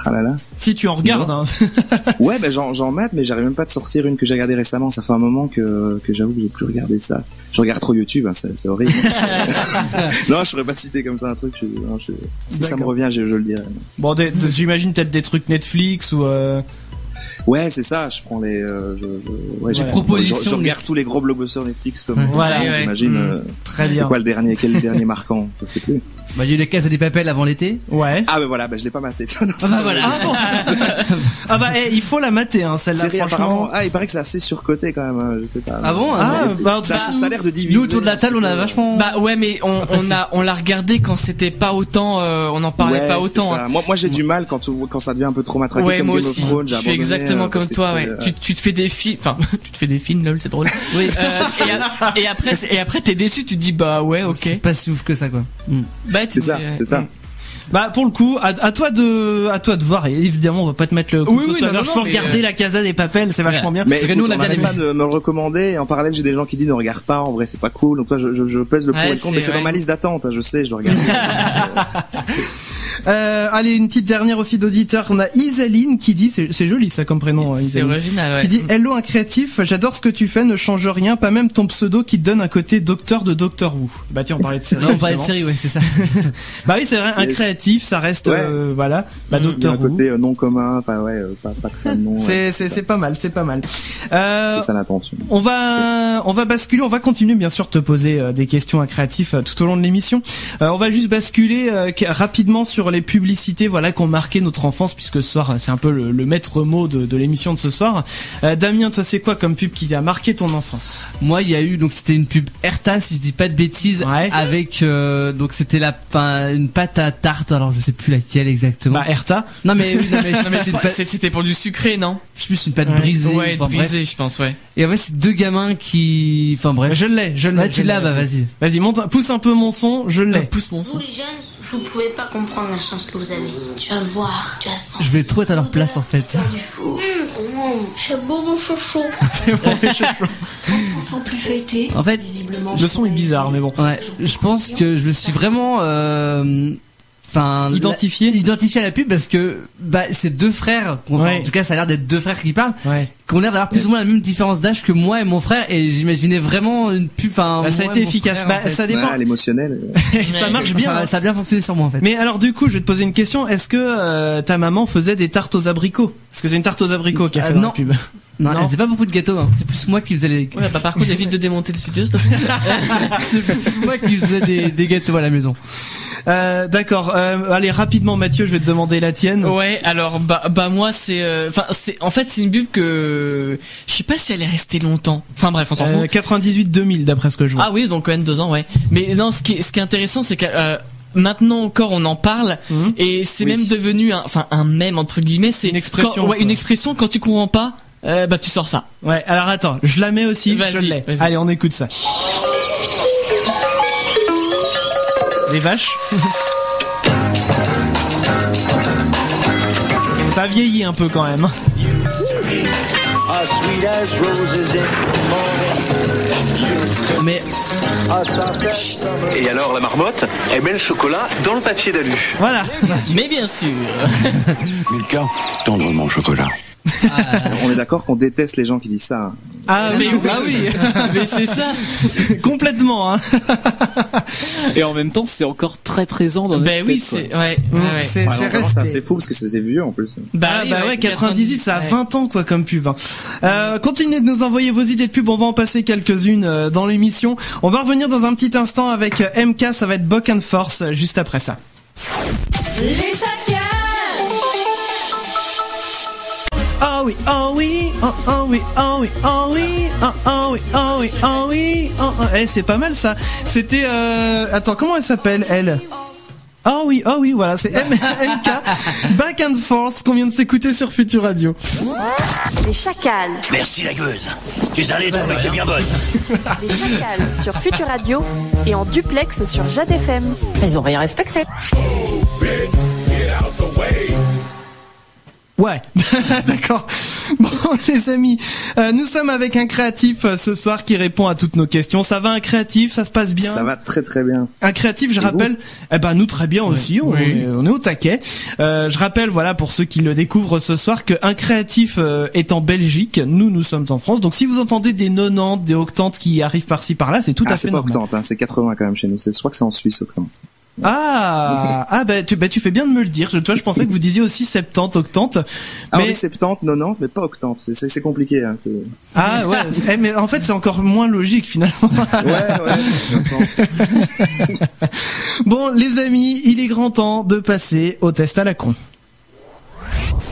E: ah là là.
A: Si tu en regardes, hein.
E: Ouais, j'en mate, mais j'arrive même pas de sortir une que j'ai regardée récemment. Ça fait un moment que j'avoue que j'ai plus regardé ça. Je regarde trop YouTube, hein, c'est horrible. Non, je pourrais pas citer comme ça un truc. Si ça me revient, je le dirai.
A: Bon, j'imagine peut-être des trucs Netflix ou.
E: Ouais, c'est ça. Je prends les. J'ai
C: propositions.
E: Je regarde tous les gros blockbusters Netflix comme.
A: Voilà.
E: J'imagine.
A: Très bien.
E: Quel est le dernier marquant? Je sais plus.
C: Il y a eu les Casa des Papel avant l'été.
A: Ouais.
E: Ah voilà, je l'ai pas maté.
C: Voilà.
A: Il faut la mater, hein, celle-là. Franchement.
E: Il paraît que c'est assez surcoté quand même. Hein, je sais pas.
C: Ah bon?
E: Ça a l'air de diviser.
C: Nous autour de la table, on a vachement.
F: Bah ouais, mais on l'a regardé quand c'était pas autant, on en parlait pas autant.
E: Hein. Moi j'ai du mal quand ça devient un peu trop matraqué.
F: Ouais,
E: comme
F: moi
E: Game
F: aussi.
E: of Thrones,
F: je suis exactement comme toi. Ouais. Tu te fais des films, tu te fais des films, lol, c'est drôle. Oui. Et après t'es déçu, tu te dis bah ouais, ok.
C: C'est pas si ouf que ça, quoi.
F: Bah
E: c'est ça.
A: Bah pour le coup, à toi de voir. Et évidemment, on va pas te mettre le couteau sur la gorge pour regarder la Casa des Papel, c'est vachement bien.
E: Mais nous on a pas de me le recommander. Et en parallèle, j'ai des gens qui disent ne regarde pas. En vrai, c'est pas cool. Donc toi, je pèse le pour et le contre. Mais c'est dans ma liste d'attente. Je sais, je dois regarder.
A: Allez, une petite dernière aussi d'auditeur. On a Isaline qui dit, c'est joli ça comme prénom.
F: C'est
A: Isaline.
F: original, ouais.
A: Qui dit, hello un créatif, j'adore ce que tu fais, ne change rien, pas même ton pseudo qui te donne un côté docteur de Doctor Who. Bah tiens, on parlait de série.
C: Non, on parlait de série, ouais, c'est ça.
A: Bah oui, c'est vrai, un créatif, ça reste, voilà, bah Doctor Who.
E: Un côté non commun, enfin pas très non.
A: C'est pas mal, c'est pas mal.
E: C'est ça l'intention.
A: On va basculer, on va continuer bien sûr de te poser des questions à créatifs tout au long de l'émission. On va juste basculer rapidement sur les publicités, voilà, qui ont marqué notre enfance, puisque ce soir c'est un peu le maître mot de l'émission de ce soir. Damien, toi c'est quoi comme pub qui a marqué ton enfance?
C: Moi, il y a eu, donc c'était une pub Erta, si je dis pas de bêtises, avec donc c'était une pâte à tarte, alors je sais plus laquelle exactement.
A: Bah Erta.
C: Non mais
F: c'était pour du sucré, non?
C: Je sais plus, une pâte brisée.
F: Ouais, brisée,
C: bref.
F: je pense, ouais.
C: Et en fait, c'est deux gamins qui, enfin bref.
A: Je l'ai.
C: Ouais, tu l'as, bah vas-y.
A: Vas-y, pousse un peu mon son, je l'ai.
C: Pousse mon son.
I: Vous les jeunes, vous pouvez pas comprendre la chance que vous avez. Tu vas voir, tu vas sentir.
C: Je vais trop être à leur place en fait.
I: C'est bon mon chouchou. On sent plus fêté.
C: En fait,
A: le son est bizarre, mais bon.
C: Ouais, je pense que je me suis vraiment identifié à la pub parce que c'est deux frères, en tout cas ça a l'air d'être deux frères qui parlent, qui ont l'air d'avoir plus ou moins la même différence d'âge que moi et mon frère, et j'imaginais vraiment une pub,
A: ça a été efficace,
C: frère, en fait.
A: Ça dépend,
E: l'émotionnel.
A: Ça marche bien,
C: ça a bien fonctionné sur moi en fait.
A: Mais alors du coup je vais te poser une question, est-ce que ta maman faisait des tartes aux abricots? Parce que c'est une tarte aux abricots qui a fait dans la pub.
C: Non, elle faisait pas beaucoup de gâteaux, hein. C'est plus moi qui faisais les...
F: Ouais, par contre, évite de démonter le studio, s'il te plaît.
C: C'est plus moi qui faisais des gâteaux à la maison.
A: D'accord. Allez, rapidement, Mathieu, je vais te demander la tienne.
F: Ouais, alors, moi, en fait, c'est une pub que, je sais pas si elle est restée longtemps. Enfin, bref, on s'en fout.
A: 98-2000, d'après ce que je vois.
F: Ah oui, donc, quand même 2 ans, ouais. Mais non, ce qui est intéressant, c'est que, maintenant encore on en parle, et c'est même devenu un mème entre guillemets, c'est
A: une expression.
F: Une expression, quand tu comprends pas, tu sors ça.
A: Ouais, alors attends, je la mets aussi, je l'ai. Allez, on écoute ça. Les vaches. Ça a vieilli un peu quand même.
C: Mais
K: et alors la marmotte, elle met le chocolat dans le papier d'alu.
A: Voilà.
F: Mais bien sûr.
H: Milka, tendrement au chocolat.
E: On est d'accord qu'on déteste les gens qui disent ça.
A: Ah oui,
F: mais c'est ça.
A: Complètement, hein.
D: Et en même temps, c'est encore très présent dans notre tête,
F: c'est
E: c'est resté. C'est assez fou parce que c'est vieux en plus.
A: Bah ouais, 98, ça a 20 ans quoi comme pub. Continuez de nous envoyer vos idées de pub, on va en passer quelques-unes dans l'émission. On va revenir dans un petit instant avec MK, ça va être Buck and Force juste après ça.
G: Les chacals.
A: Oh oui, oh oui, oh oui, oh oui, oh oui, oh oui, oh oui, oh oui, c'est pas mal ça. C'était attends, comment elle s'appelle elle? Oh oui, voilà, c'est MK, Back and Forth qu'on vient de s'écouter sur Futur Radio.
G: Les chacals.
J: Merci la gueuse. Tu allais trouver que c'est bien bonne.
G: Les chacals sur Futur Radio et en duplex sur Jade FM.
L: Ils ont rien respecté.
A: Ouais, d'accord. Bon les amis, nous sommes avec un créatif ce soir qui répond à toutes nos questions. Ça va un créatif, ça se passe bien?
E: Ça va très très bien.
A: Un créatif, je rappelle, nous très bien aussi, on est au taquet. Je rappelle, voilà, pour ceux qui le découvrent ce soir, qu'un créatif est en Belgique, nous sommes en France. Donc si vous entendez des 90, des octantes qui arrivent par-ci par-là, c'est tout à fait normal.
E: C'est pas octante, c'est 80 quand même chez nous. Je crois que c'est en Suisse octante.
A: Tu fais bien de me le dire. Toi, je pensais que vous disiez aussi 70, octante.
E: Ah oui, 70, 90, mais pas octante. C'est compliqué. Hein,
A: Ah ouais, mais en fait, c'est encore moins logique finalement.
E: ouais, c'est sens.
A: Bon, les amis, il est grand temps de passer au test à la con.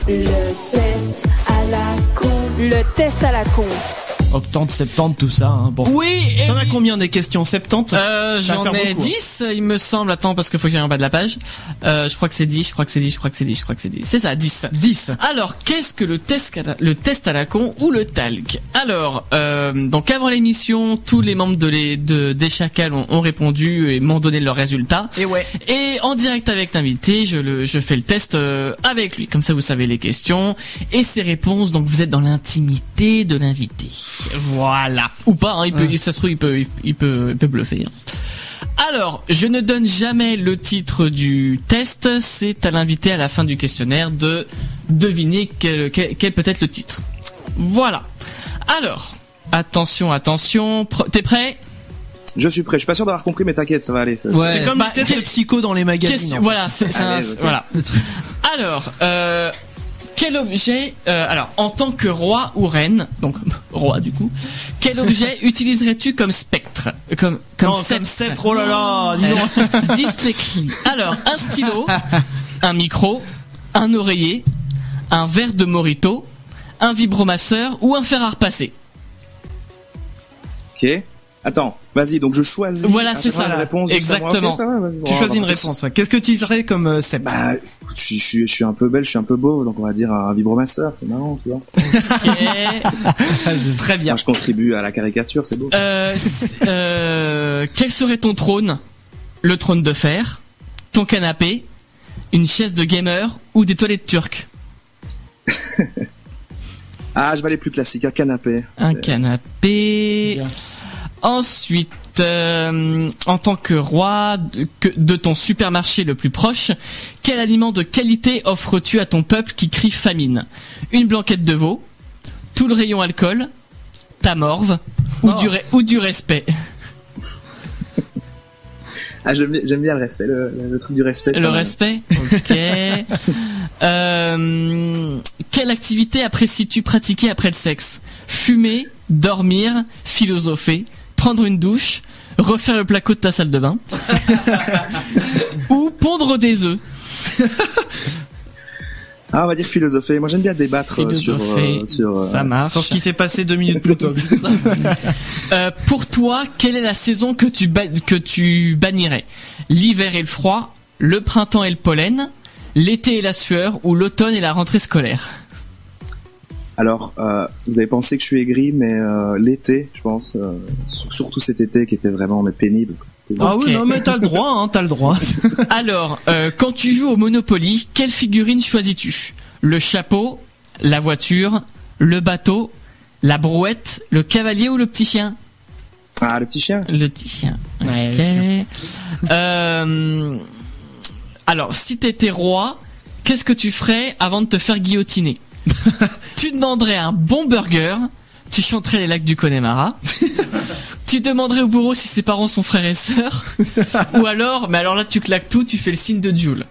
G: Le test à la con. Le test à la con.
A: Octante, 70, tout ça, hein. Bon.
F: Oui,
A: t'en as combien des questions? 70?
F: J'en ai 10, il me semble. Attends, parce qu'il faut que j'aille en bas de la page. Je crois que c'est 10, C'est ça, 10. 10. Alors, qu'est-ce que le test à la con ou le talc? Alors, donc avant l'émission, tous les membres des chacals ont répondu et m'ont donné leurs résultats. Et en direct avec l'invité, je fais le test avec lui. Comme ça, vous savez les questions et ses réponses. Donc, vous êtes dans l'intimité de l'invité. Voilà. Ou pas, hein, ça se trouve, il peut bluffer. Hein. Alors, je ne donne jamais le titre du test, c'est à l'invité à la fin du questionnaire de deviner quel peut être le titre. Voilà. Alors, attention, t'es prêt ?
E: Je suis prêt, je suis pas sûr d'avoir compris, mais t'inquiète, ça va aller. Ça,
A: c'est comme les tests psycho dans les magazines.
F: Voilà, voilà. Alors, quel objet, en tant que roi ou reine, donc roi du coup, quel objet utiliserais-tu comme spectre, comme
A: sceptre, oh là là, dis donc.
F: Dyslexie. Alors, un stylo, un micro, un oreiller, un verre de Morito, un vibromasseur ou un fer à repasser.
E: Ok. Attends, vas-y, donc je choisis.
F: Voilà, c'est ça.
E: La réponse.
F: Exactement.
E: Okay, ça va,
A: tu choisis une réponse. Ouais. Qu'est-ce que tu utiliserais comme sceptre?
E: Bah, écoute, je suis un peu belle, je suis un peu beau, donc on va dire un vibromasseur, c'est marrant, tu vois.
F: Okay.
A: Très bien.
E: Enfin, je contribue à la caricature, c'est beau.
F: Quel serait ton trône? Le trône de fer, ton canapé, une chaise de gamer ou des toilettes turques?
E: Ah, je vais aller plus classique, un canapé.
F: Un canapé. Ensuite, en tant que roi de ton supermarché le plus proche, quel aliment de qualité offres-tu à ton peuple qui crie famine? Une blanquette de veau, tout le rayon alcool, ta morve ou du respect?
E: Ah, j'aime bien le respect, le truc du respect.
F: Le respect, ok. Quelle activité apprécies-tu pratiquer après le sexe? Fumer, dormir, philosopher, prendre une douche, refaire le placo de ta salle de bain ou pondre des œufs?
E: Ah, on va dire philosopher. Moi, j'aime bien débattre sur
F: ça marche.
A: Sur ce qui s'est passé 2 minutes plus tôt.
F: Pour toi, quelle est la saison que tu bannirais? L'hiver et le froid, le printemps et le pollen, l'été et la sueur ou l'automne et la rentrée scolaire?
E: Alors, vous avez pensé que je suis aigri, mais l'été, je pense, surtout cet été qui était vraiment pénible.
A: Ah oui, non, mais t'as le droit, t'as le droit.
F: Alors, quand tu joues au Monopoly, quelle figurine choisis-tu? Le chapeau, la voiture, le bateau, la brouette, le cavalier ou le petit chien?
E: Ah, le petit chien.
F: Le petit chien. Ok. Alors, si t'étais roi, qu'est-ce que tu ferais avant de te faire guillotiner? Tu demanderais un bon burger, tu chanterais les lacs du Connemara, tu demanderais au bourreau si ses parents sont frères et sœurs, ou alors, mais alors là tu claques tout, tu fais le signe de Joule.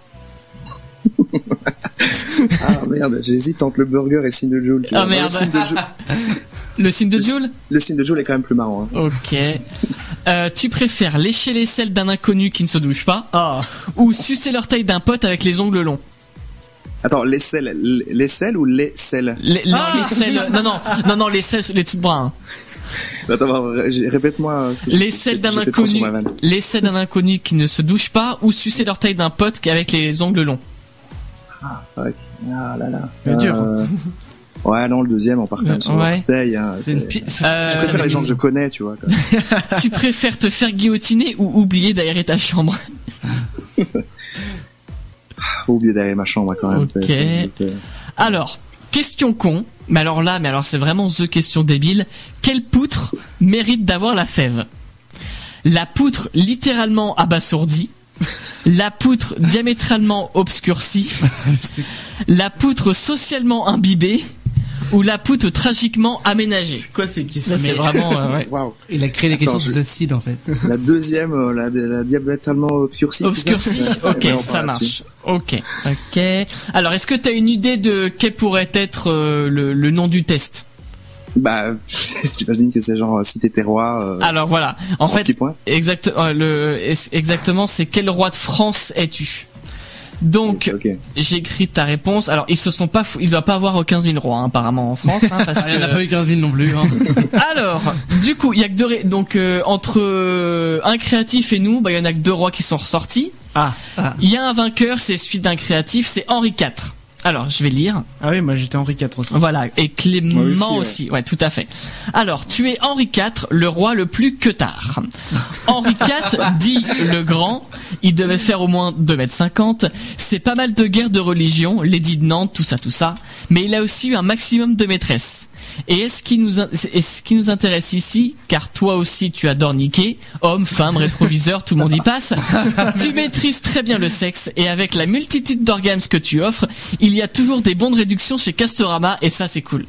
E: Ah merde, j'hésite entre le burger et le signe de Joule.
F: Ah merde. Le signe de Joule?
E: Le signe de Joule est quand même plus marrant. Hein.
F: Ok. Tu préfères lécher les selles d'un inconnu qui ne se douche pas, ou sucer l'orteil d'un pote avec les ongles longs?
E: Attends, les selles ou les selles?
F: Les selles. Non, les selles, les toutes bruns.
E: Attends, répète-moi.
F: Les selles d'un inconnu qui ne se douche pas, ou sucer l'orteil d'un pote avec les ongles longs.
E: Ah, fuck. Ah là là.
A: C'est dur.
E: Ouais, non, le deuxième, on part quand même sur l'orteil. Hein, je préfère les gens que je connais, tu vois.
F: Tu préfères te faire guillotiner ou oublier d'aérer ta chambre?
E: Faut oublier d'aller ma chambre quand même.
F: Ok. Alors, question con, mais alors c'est vraiment the question débile. Quelle poutre mérite d'avoir la fève? La poutre littéralement abasourdie, la poutre diamétralement obscurcie, la poutre socialement imbibée, ou la poutre tragiquement aménagée?
A: C'est quoi ces questions?
F: C'est vraiment ouais.
E: Wow.
C: Il a créé les questions sous acide en fait.
E: La deuxième, la diamétralement obscurcie.
F: Obscurcie, ok, ça marche. Ok. Alors, est-ce que t'as une idée de quel pourrait être le nom du test?
E: Bah, j'imagine que c'est genre si t'étais roi.
F: Alors voilà, en fait, exactement, c'est quel roi de France es-tu? Donc, j'ai écrit ta réponse. Alors, il doit pas avoir 15 000 rois, hein, apparemment, en France, hein, parce
C: il y en a pas eu 15 000 non plus, hein.
F: Alors, du coup, il y a que donc, entre un créatif et nous, il y en a que 2 rois qui sont ressortis. Il y a un vainqueur, c'est celui d'un créatif, c'est Henri IV. Alors, je vais lire.
A: Ah oui, moi j'étais Henri IV aussi.
F: Voilà, et Clément
D: Moi
F: aussi, ouais, tout à fait. Alors, tu es Henri IV, le roi le plus queutard. Henri IV, dit le grand, il devait faire au moins 2,50 m. C'est pas mal de guerres de religion, l'édit de Nantes, tout ça. Mais il a aussi eu un maximum de maîtresses. Et est-ce qui nous intéresse ici, car toi aussi tu adores niquer, homme, femme, rétroviseur, tout le monde y passe, tu maîtrises très bien le sexe, et avec la multitude d'organes que tu offres, il y a toujours des bons de réduction chez Castorama, et ça c'est cool.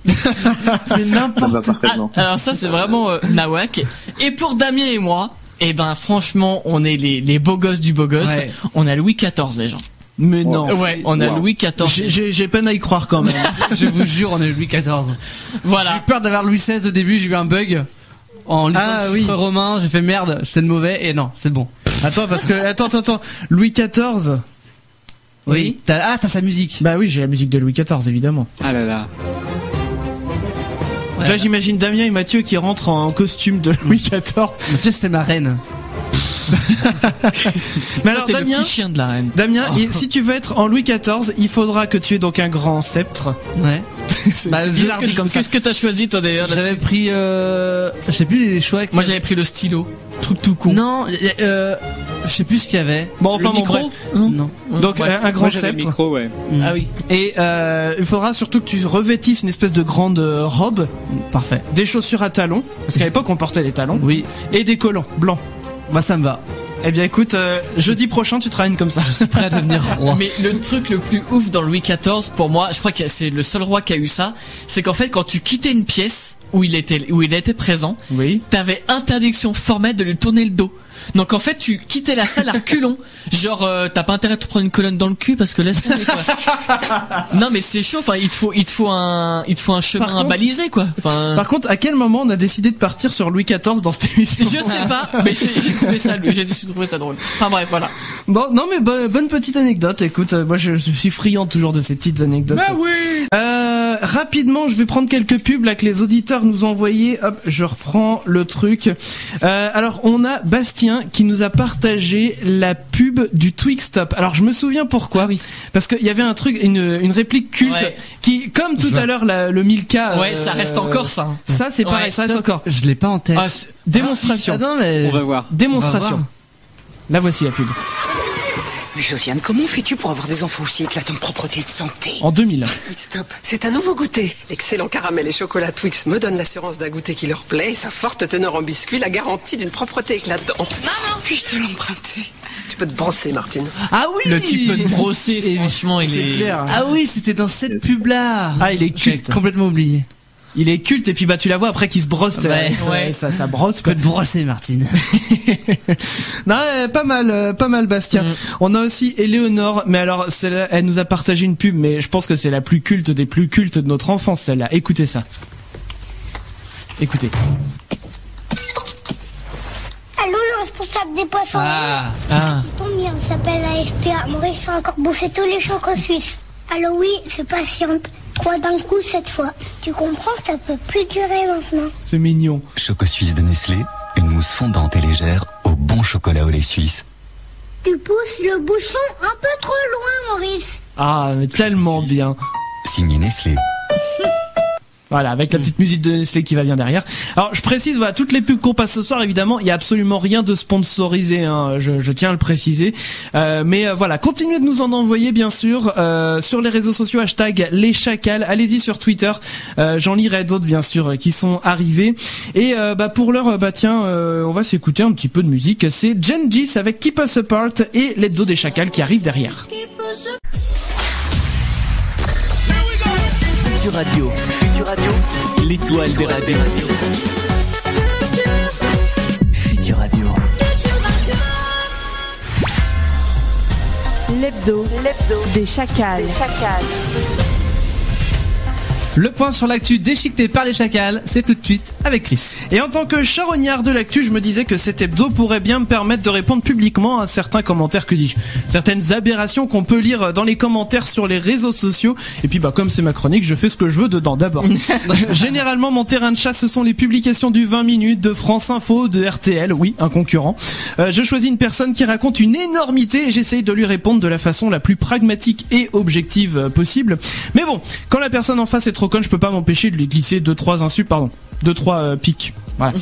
A: Mais n'importe quoi.
F: Alors ça c'est vraiment nawak. Et pour Damien et moi, eh ben franchement on est les beaux gosses du beau gosse, ouais. On a Louis XIV les gens.
A: Mais non.
F: Ouais, on a Louis XIV.
A: J'ai peine à y croire quand même.
C: Je vous jure, on a Louis XIV.
F: Voilà.
C: J'ai eu peur d'avoir Louis XVI au début, j'ai eu un bug. En lisant le chiffre romain, j'ai fait merde, c'est le mauvais, et non, c'est bon.
A: Attends, parce que, attends. Louis XIV.
C: Oui. T'as sa musique.
A: Bah oui, j'ai la musique de Louis XIV, évidemment.
D: Ah là là.
A: Ouais. Là, j'imagine Damien et Mathieu qui rentrent en costume de Louis XIV.
C: Mathieu, c'était ma reine.
A: Mais alors Damien,
F: le petit chien de la reine.
A: Damien, si tu veux être en Louis XIV, il faudra que tu aies donc un grand sceptre.
C: Ouais.
F: Qu'est-ce que t'as choisi toi d'ailleurs?
C: J'avais pris je sais plus les choix.
F: Moi j'avais pris le stylo. Truc tout con.
C: Non, je sais plus ce qu'il y avait.
A: Bon, enfin,
F: le micro.
C: Non.
A: Donc un grand sceptre.
D: Micro, ouais.
F: Ah oui.
A: Et il faudra surtout que tu revêtisses une espèce de grande robe.
C: Parfait.
A: Des chaussures à talons, parce qu'à l'époque on portait des talons.
C: Oui.
A: Et des collants blancs.
C: Moi ça me va.
A: Eh bien écoute, jeudi prochain tu travailles comme ça.
C: Je suis prêt à devenir roi.
F: Mais le truc le plus ouf dans Louis XIV, pour moi, je crois que c'est le seul roi qui a eu ça, c'est qu'en fait quand tu quittais une pièce où il était présent,
A: oui,
F: t'avais interdiction formelle de lui tourner le dos. Donc en fait tu quittais la salle à reculons. Genre t'as pas intérêt de te prendre une colonne dans le cul parce que laisse tomber quoi. Non mais c'est chaud, enfin il te faut un chemin balisé quoi. Enfin...
A: Par contre, à quel moment on a décidé de partir sur Louis XIV dans cette émission?
F: Je sais pas, mais j'ai trouvé ça drôle. Enfin bref, voilà.
A: Bon, non mais bonne petite anecdote. Écoute, moi je suis friand toujours de ces petites anecdotes.
F: Bah oui.
A: Rapidement, je vais prendre quelques pubs là que les auditeurs nous ont envoyés. Hop, je reprends le truc. Alors on a Bastien qui nous a partagé la pub du Twix-Top. Alors je me souviens pourquoi.
F: Ah oui.
A: Parce qu'il y avait un truc, une réplique culte, ouais, qui, comme tout à l'heure le Milka.
F: Ouais, ça reste encore ça.
A: Ça c'est pareil, ça reste encore.
C: Je l'ai pas en tête.
A: Démonstration.
C: Ah, non, mais...
D: On va voir.
A: Démonstration.
C: On va voir.
A: La voici la pub.
L: Mais Josiane, comment fais-tu pour avoir des enfants aussi éclatants de propreté et de santé?
A: En 2000.
L: Stop. C'est un nouveau goûter. L'excellent caramel et chocolat Twix me donne l'assurance d'un goûter qui leur plaît et sa forte teneur en biscuit la garantie d'une propreté éclatante. Maman, puis-je te l'emprunter? Tu peux te brosser, Martine.
C: Ah oui.
F: Le type peut te brosser, franchement, il est
A: clair.
C: Ah oui, c'était dans cette pub-là.
A: Ah, il est culte.
C: J'ai complètement oublié.
A: Il est culte et puis bah tu la vois après qu'il se brosse,
F: ouais.
A: Ça brosse.
C: Tu peux te brosser, Martine.
A: Non, pas mal Bastien. On a aussi Éléonore, mais alors celle-là, elle nous a partagé une pub, mais je pense que c'est la plus culte des plus cultes de notre enfance celle-là. Écoutez ça. Écoutez.
M: Allô, le responsable des poissons.
C: Ah.
M: Tombe bien, il s'appelle la SPA. Maurice a encore bouffé tous les chocos suisses. Alors oui, je patiente. 3 d'un coup cette fois. Tu comprends, ça peut plus durer maintenant.
A: C'est mignon.
N: Choco Suisse de Nestlé, une mousse fondante et légère au bon chocolat au lait suisse.
M: Tu pousses le bouchon un peu trop loin, Maurice.
A: Ah, mais tellement bien.
N: Signé Nestlé.
A: Voilà, avec la petite musique de Nestlé qui va bien derrière. Alors, je précise, voilà, toutes les pubs qu'on passe ce soir, évidemment, il y a absolument rien de sponsorisé, hein, je tiens à le préciser. Mais voilà, continuez de nous en envoyer, bien sûr, sur les réseaux sociaux, hashtag les chacals. Allez-y sur Twitter. J'en lirai d'autres, bien sûr, qui sont arrivés. Et pour l'heure, tiens, on va s'écouter un petit peu de musique. C'est Gengis avec Keep Us Apart et l'hebdo des chacals qui arrive derrière.
B: Radio. L'étoile des radios. Futur Radio.
G: L'hebdo des chacals.
C: Le point sur l'actu déchiqueté par les chacals, c'est tout de suite avec Chris.
A: Et en tant que charognard de l'actu, je me disais que cet hebdo pourrait bien me permettre de répondre publiquement à certains commentaires, que dis-je, certaines aberrations qu'on peut lire dans les commentaires sur les réseaux sociaux. Et puis comme c'est ma chronique, je fais ce que je veux dedans d'abord. Généralement, mon terrain de chasse, ce sont les publications du 20 minutes, de France Info, de RTL, oui, un concurrent. Je choisis une personne qui raconte une énormité et j'essaye de lui répondre de la façon la plus pragmatique et objective possible. Mais bon, quand la personne en face est trop conne, je peux pas m'empêcher de lui glisser 2-3 insultes, 2-3 pics. Voilà.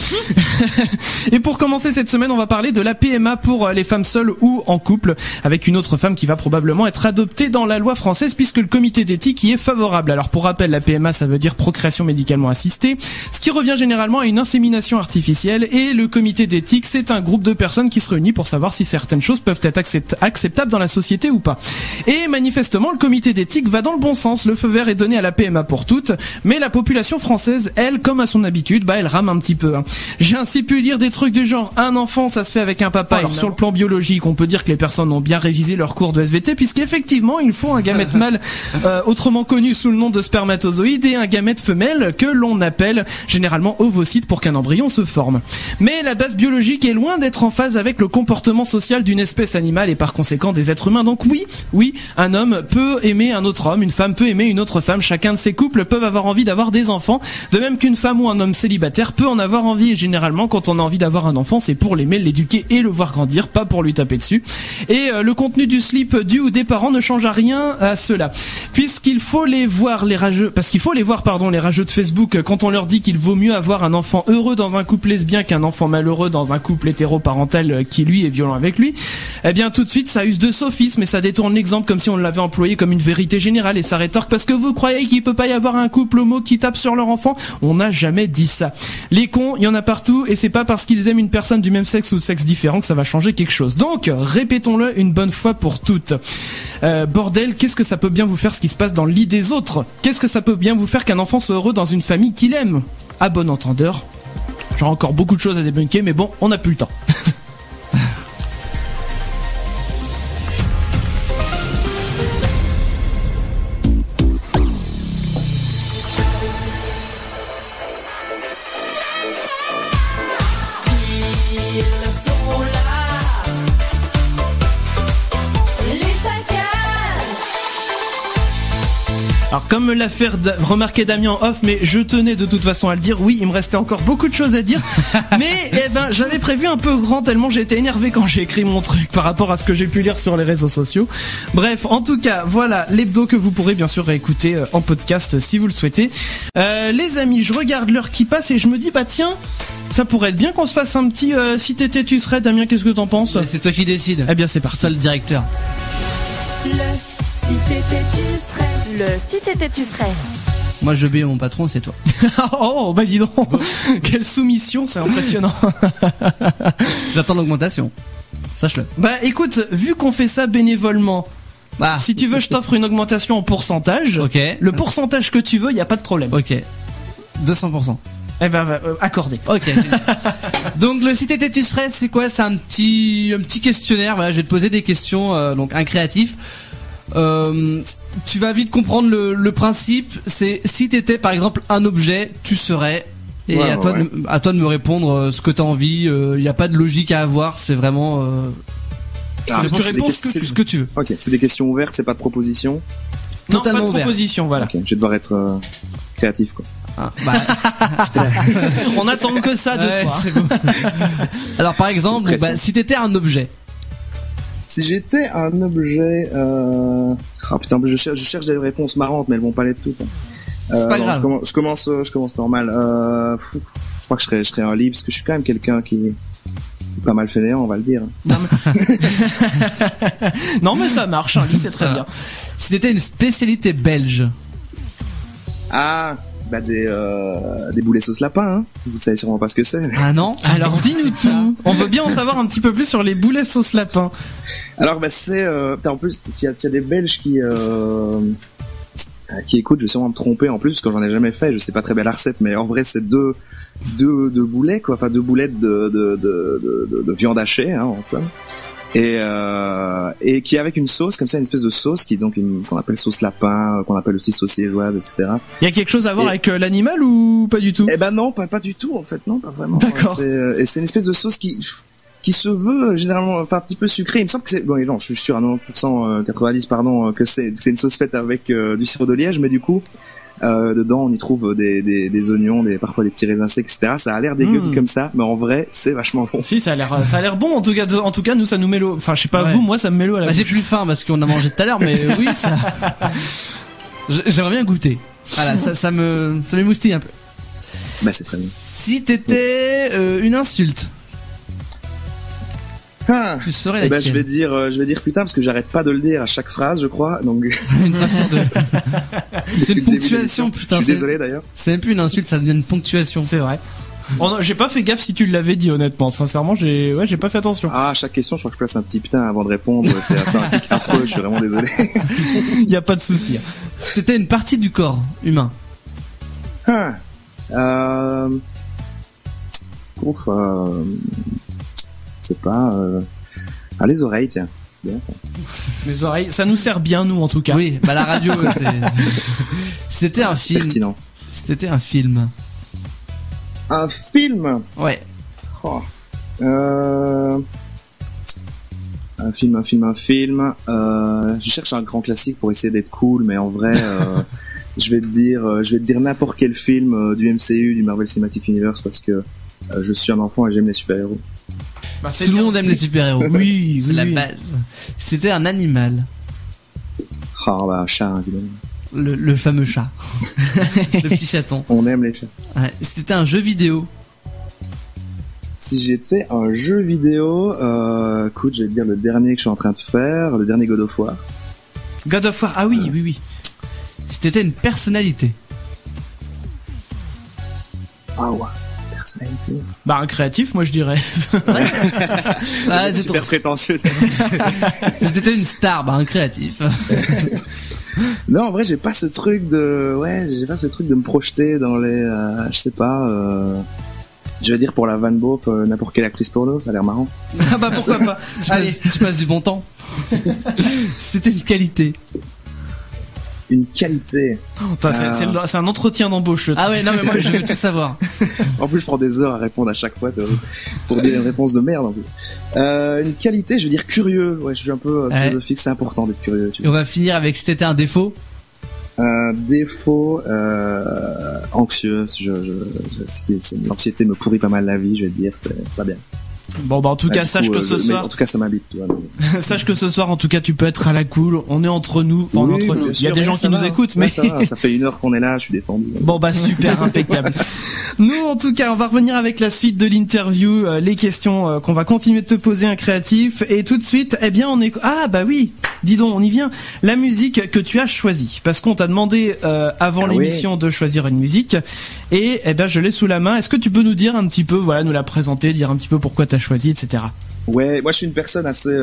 A: Et pour commencer cette semaine, on va parler de la PMA pour les femmes seules ou en couple, avec une autre femme qui va probablement être adoptée dans la loi française puisque le comité d'éthique y est favorable. Alors pour rappel, la PMA, ça veut dire procréation médicalement assistée, ce qui revient généralement à une insémination artificielle, et le comité d'éthique, c'est un groupe de personnes qui se réunit pour savoir si certaines choses peuvent être acceptables dans la société ou pas. Et manifestement, le comité d'éthique va dans le bon sens, le feu vert est donné à la PMA pour toutes, mais la population française, elle, comme à son habitude, elle rame un petit peu. J'ai ainsi pu lire des trucs du genre un enfant ça se fait avec un papa. Alors sur le plan biologique, on peut dire que les personnes ont bien révisé leur cours de SVT, puisqu'effectivement il faut un gamète mâle, autrement connu sous le nom de spermatozoïde, et un gamète femelle que l'on appelle généralement ovocyte pour qu'un embryon se forme. Mais la base biologique est loin d'être en phase avec le comportement social d'une espèce animale et par conséquent des êtres humains. Donc oui, un homme peut aimer un autre homme, une femme peut aimer une autre femme, chacun de ces couples peuvent avoir envie d'avoir des enfants, de même qu'une femme ou un homme célibataire peut en avoir envie. Et généralement, quand on a envie d'avoir un enfant, c'est pour l'aimer, l'éduquer et le voir grandir, pas pour lui taper dessus. Et le contenu du slip du ou des parents ne change à rien à cela, puisqu'il faut les voir les rageux, les rageux de Facebook quand on leur dit qu'il vaut mieux avoir un enfant heureux dans un couple lesbien qu'un enfant malheureux dans un couple hétéroparental qui lui est violent avec lui. Eh bien tout de suite ça use de sophisme et ça détourne l'exemple comme si on l'avait employé comme une vérité générale, et ça rétorque: parce que vous croyez qu'il peut pas y avoir un couple homo qui tape sur leur enfant? On n'a jamais dit ça. Les cons, il y en a partout, et c'est pas parce qu'ils aiment une personne du même sexe ou de sexe différent que ça va changer quelque chose. Donc, répétons-le une bonne fois pour toutes. Bordel, qu'est-ce que ça peut bien vous faire ce qui se passe dans le lit des autres? Qu'est-ce que ça peut bien vous faire qu'un enfant soit heureux dans une famille qu'il aime? À bon entendeur, j'aurais encore beaucoup de choses à débunker, mais bon, on n'a plus le temps. Alors comme me l'a fait remarquer Damien en off, mais je tenais de toute façon à le dire, oui, il me restait encore beaucoup de choses à dire, mais j'avais prévu un peu grand tellement j'ai été énervé quand j'ai écrit mon truc par rapport à ce que j'ai pu lire sur les réseaux sociaux. Bref, en tout cas, voilà l'hebdo que vous pourrez bien sûr réécouter en podcast si vous le souhaitez. Les amis, je regarde l'heure qui passe et je me dis tiens, ça pourrait être bien qu'on se fasse un petit si t'étais tu serais. Damien, qu'est-ce que t'en penses?
C: C'est toi qui décides.
A: Eh bien c'est parti.
C: C'est toi le directeur.
G: Si t'étais tu serais. Le si t'étais tu serais.
C: Moi j'obéis à mon patron, c'est toi.
A: Oh dis donc, quelle soumission, c'est impressionnant.
C: J'attends l'augmentation, sache-le.
A: Écoute, vu qu'on fait ça bénévolement, si tu veux je t'offre une augmentation en pourcentage.
C: Ok.
A: Le pourcentage que tu veux, y a pas de problème.
C: Ok. 200%.
A: Eh ben accordé.
C: Ok. Donc le si t'étais tu serais, c'est quoi? C'est un petit questionnaire. Voilà, je vais te poser des questions. Donc un créatif. Tu vas vite comprendre le principe. C'est si t'étais par exemple un objet, tu serais. Et à toi de me répondre ce que t'as envie. Y a pas de logique à avoir. C'est vraiment. Tu réponds ce que tu veux.
E: Ok. C'est des questions ouvertes. C'est pas de proposition.
A: Non, pas de proposition. Voilà.
E: Ok. Je vais devoir être créatif quoi.
A: On attend que ça de toi.
C: C'est beau. Alors par exemple, si t'étais un objet.
E: Si j'étais un objet, putain, je cherche des réponses marrantes, mais elles vont pas l'être toutes.
C: C'est pas grave.
E: Je commence normal. Je crois que je serais un livre parce que je suis quand même quelqu'un qui est pas mal fainéant, on va le dire.
A: Non mais ça marche, un livre c'est très bien.
C: Si t'étais une spécialité belge.
E: Des boulets sauce lapin, hein. Vous savez sûrement pas ce que c'est.
C: Ah non?
A: Alors dis-nous tout. On veut bien en savoir un petit peu plus sur les boulets sauce lapin.
E: Alors c'est en plus s'il y a des Belges qui écoutent, je vais sûrement me tromper en plus parce que j'en ai jamais fait, je sais pas très bien la recette, mais en vrai c'est deux boulets quoi, enfin 2 boulettes de viande hachée hein, en somme. et qui est avec une sauce comme ça, une espèce de sauce qui est donc qu'on appelle sauce lapin, qu'on appelle aussi sauce liégeoise, etc.
A: Il y a quelque chose à voir avec l'animal ou pas du tout?
E: Eh ben non, pas du tout en fait, non, pas vraiment.
A: D'accord.
E: Et c'est une espèce de sauce qui se veut généralement un petit peu sucré. Il me semble que c'est bon, non, je suis sûr à 90%, 90 pardon, que c'est une sauce faite avec du sirop de liège, mais du coup dedans on y trouve des oignons, parfois des petits raisins secs, etc. Ça a l'air dégueu comme ça, mais en vrai c'est vachement bon.
A: Si, ça a l'air bon en tout cas nous ça nous met l'eau. Enfin je sais pas vous, moi ça me met l'eau à la bouche.
C: J'ai plus faim parce qu'on a mangé tout à l'heure, mais oui ça. J'aimerais bien goûter. Voilà, ça m'émoustille un peu.
E: Bah c'est très bien.
C: Si t'étais une insulte. Tu saurais laquelle?
E: Je vais dire putain parce que j'arrête pas de le dire à chaque phrase, je crois. Donc
C: une façon de. C'est une ponctuation, putain.
E: Je suis désolé d'ailleurs.
C: C'est même plus une insulte, ça devient une ponctuation.
A: C'est vrai. J'ai pas fait gaffe si tu l'avais dit honnêtement. Sincèrement, j'ai pas fait attention.
E: Ah, à chaque question, je crois que je place un petit putain avant de répondre. C'est un tic affreux. Je suis vraiment désolé.
A: Y a pas de souci.
C: C'était une partie du corps humain.
E: C'est pas les oreilles, tiens. Bien ça.
A: Les oreilles, ça nous sert bien nous en tout cas.
C: Oui, bah la radio c'était un film.
E: Pertinent.
C: C'était un film.
E: Un film.
C: Ouais.
E: Oh. Un film. Je cherche un grand classique pour essayer d'être cool, mais en vrai je vais te dire n'importe quel film du MCU, du Marvel Cinematic Universe, parce que je suis un enfant et j'aime les super-héros.
C: Bah, tout le monde aime les super-héros. Oui, c'est la base. C'était un animal.
E: Un chat, évidemment.
C: Le fameux chat. Le petit chaton.
E: On aime les chats.
C: Ouais, c'était un jeu vidéo.
E: Si j'étais un jeu vidéo, écoute, je vais te dire le dernier que je suis en train de faire, le dernier God of War.
A: God of War, ah oui, oui.
C: C'était une personnalité.
E: Ah ouais. Personnalité.
A: Bah un créatif, moi je dirais.
E: C'est super prétentieux.
C: C'était une star, un créatif.
E: Non, en vrai, j'ai pas ce truc de me projeter dans les, je sais pas, je vais dire pour la Van Beauf, n'importe quelle actrice porno, ça a l'air marrant.
A: Ah bah pourquoi pas.
C: Allez, tu passes du bon temps. C'était une qualité.
E: Une qualité.
A: C'est un entretien d'embauche.
C: Ah ouais, non mais moi je veux tout savoir.
E: En plus, je prends des heures à répondre à chaque fois, c'est horrible. Pour dire une réponse de merde en plus. Une qualité, je veux dire curieux. Ouais, je suis un peu philosophique, c'est important d'être curieux.
C: Et on va finir avec si t'étais un défaut.
E: Un défaut, anxieux. L'anxiété me pourrit pas mal la vie, je vais te dire, c'est pas bien.
A: Bon bah en tout cas sache que ce soir
E: en tout cas ça m'habite
A: sache que ce soir en tout cas tu peux être à la cool, on est entre nous, enfin
E: oui,
A: entre nous. Il y a des gens qui nous écoutent mais
E: ça fait 1 heure qu'on est là, je suis détendu.
A: Bon bah super, impeccable. Nous en tout cas on va revenir avec la suite de l'interview, les questions qu'on va continuer de te poser un créatif, et tout de suite on est dis donc on y vient, la musique que tu as choisie, parce qu'on t'a demandé avant l'émission de choisir une musique et je l'ai sous la main. Est-ce que tu peux nous dire un petit peu, nous la présenter, dire un petit peu pourquoi t'as choisi, etc.
E: Ouais, moi je suis une personne assez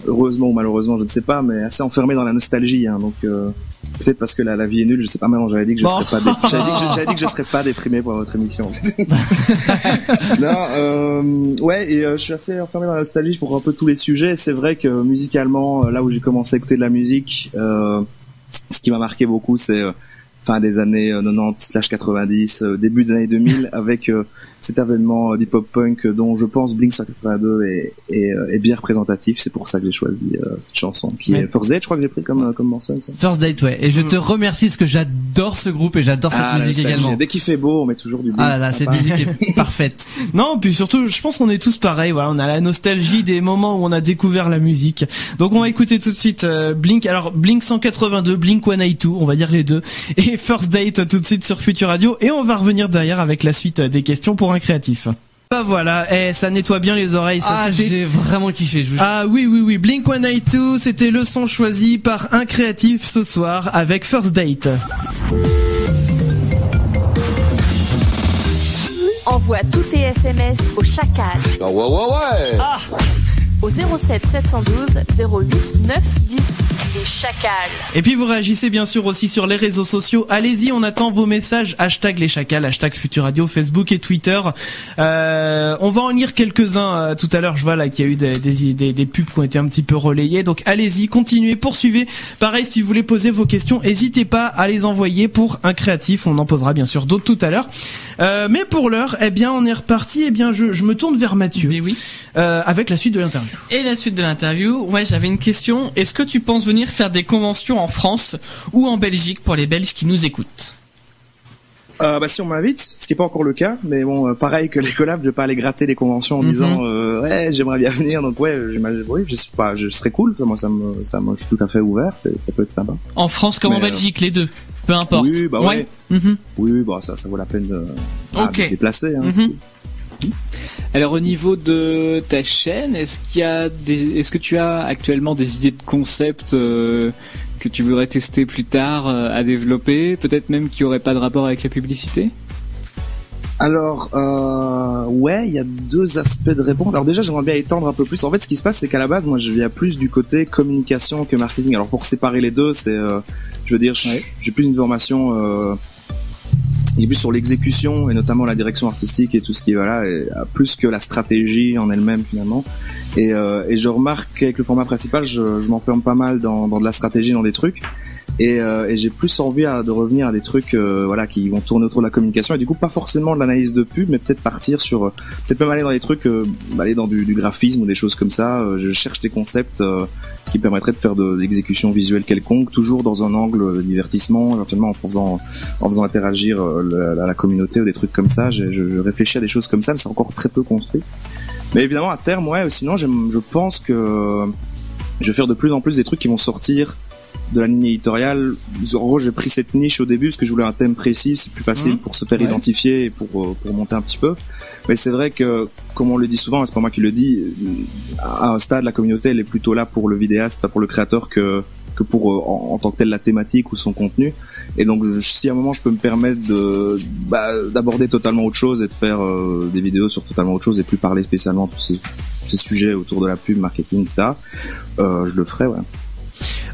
E: heureusement ou malheureusement, je ne sais pas, mais assez enfermée dans la nostalgie, donc peut-être parce que la vie est nulle, je sais pas. Maintenant j'avais dit que je serais pas j'avais dit que je serais pas déprimé pour votre émission. Non, je suis assez enfermé dans la nostalgie pour un peu tous les sujets. C'est vrai que musicalement, là où j'ai commencé à écouter de la musique, ce qui m'a marqué beaucoup, c'est fin des années 90/90, début des années 2000, avec cet avènement d'hip-hop punk dont je pense Blink-182 est bien représentatif. C'est pour ça que j'ai choisi cette chanson qui est First Date, je crois que j'ai pris comme morceau.
C: First Date, ouais. Et je te remercie parce que j'adore ce groupe et j'adore cette musique également.
E: Dès qu'il fait beau, on met toujours du Blink.
C: Ah là là, cette musique est parfaite.
A: Non, puis surtout, je pense qu'on est tous pareils. Voilà, on a la nostalgie des moments où on a découvert la musique. Donc on va écouter tout de suite Blink. Alors Blink 182, Blink 182, on va dire les deux. Et First Date tout de suite sur Futur Radio. Et on va revenir derrière avec la suite des questions pour un créatif. Bah voilà, ça nettoie bien les oreilles. Ça,
C: j'ai vraiment kiffé.
A: Oui, Blink 182, c'était le son choisi par un créatif ce soir avec First Date.
G: Envoie tous tes SMS au Chacal.
O: Ouais.
G: au 07 712 08 9 10. Les Chacals.
A: Et puis vous réagissez bien sûr aussi sur les réseaux sociaux. Allez-y, on attend vos messages. Hashtag les Chacals, hashtag Futur Radio, Facebook et Twitter. On va en lire quelques-uns tout à l'heure. Je vois là qu'il y a eu des pubs qui ont été un petit peu relayées. Donc allez-y, continuez, poursuivez. Pareil, si vous voulez poser vos questions, n'hésitez pas à les envoyer pour un créatif. On en posera bien sûr d'autres tout à l'heure. Mais pour l'heure, eh bien, on est reparti. Eh bien, je me tourne vers Mathieu.
F: Mais oui.
A: Avec la suite de l'interview.
F: Et la suite de l'interview, ouais, j'avais une question. Est-ce que tu penses venir faire des conventions en France ou en Belgique pour les Belges qui nous écoutent?
E: Si on m'invite, ce qui est pas encore le cas, mais bon, pareil que les collabs, je vais pas aller gratter les conventions en disant ouais, j'aimerais bien venir, donc ouais, oui, je serais cool, moi je suis tout à fait ouvert, ça peut être sympa.
F: En France comme en Belgique, les deux, peu importe.
E: Oui, bah ouais. Oui, bah ça vaut la peine de déplacer. Hein,
F: cool.
D: Alors au niveau de ta chaîne, est-ce que tu as actuellement des idées de concepts que tu voudrais tester plus tard à développer, peut-être même qui auraient pas de rapport avec la publicité?
E: Alors ouais, il y a deux aspects de réponse. Alors déjà, j'aimerais bien étendre un peu plus. En fait, ce qui se passe, c'est qu'à la base, moi, je viens plus du côté communication que marketing. Alors pour séparer les deux, c'est, je veux dire, j'ai plus une formation. Il est plus sur l'exécution et notamment la direction artistique et tout ce qui va là, et plus que la stratégie en elle-même finalement. Et je remarque qu'avec le format principal, je m'enferme pas mal dans de la stratégie, dans des trucs. Et j'ai plus envie de revenir à des trucs qui vont tourner autour de la communication et du coup pas forcément de l'analyse de pub, mais peut-être partir sur peut-être même aller dans des trucs aller dans du graphisme ou des choses comme ça. Je cherche des concepts qui permettraient de faire de l'exécution visuelle quelconque, toujours dans un angle de divertissement, éventuellement en faisant interagir la communauté ou des trucs comme ça. Je réfléchis à des choses comme ça, mais c'est encore très peu construit. Mais évidemment à terme, ouais, sinon je pense que je vais faire de plus en plus des trucs qui vont sortir de la ligne éditoriale. En gros, j'ai pris cette niche au début parce que je voulais un thème précis, c'est plus facile pour se faire identifier et pour monter un petit peu. Mais c'est vrai que, comme on le dit souvent, c'est pas moi qui le dis, à un stade, la communauté, elle est plutôt là pour le vidéaste, pas pour le créateur que pour en tant que tel la thématique ou son contenu. Et donc, si à un moment je peux me permettre d'aborder totalement autre chose et de faire des vidéos sur totalement autre chose et plus parler spécialement de tous ces sujets autour de la pub, marketing, etc., je le ferai, ouais.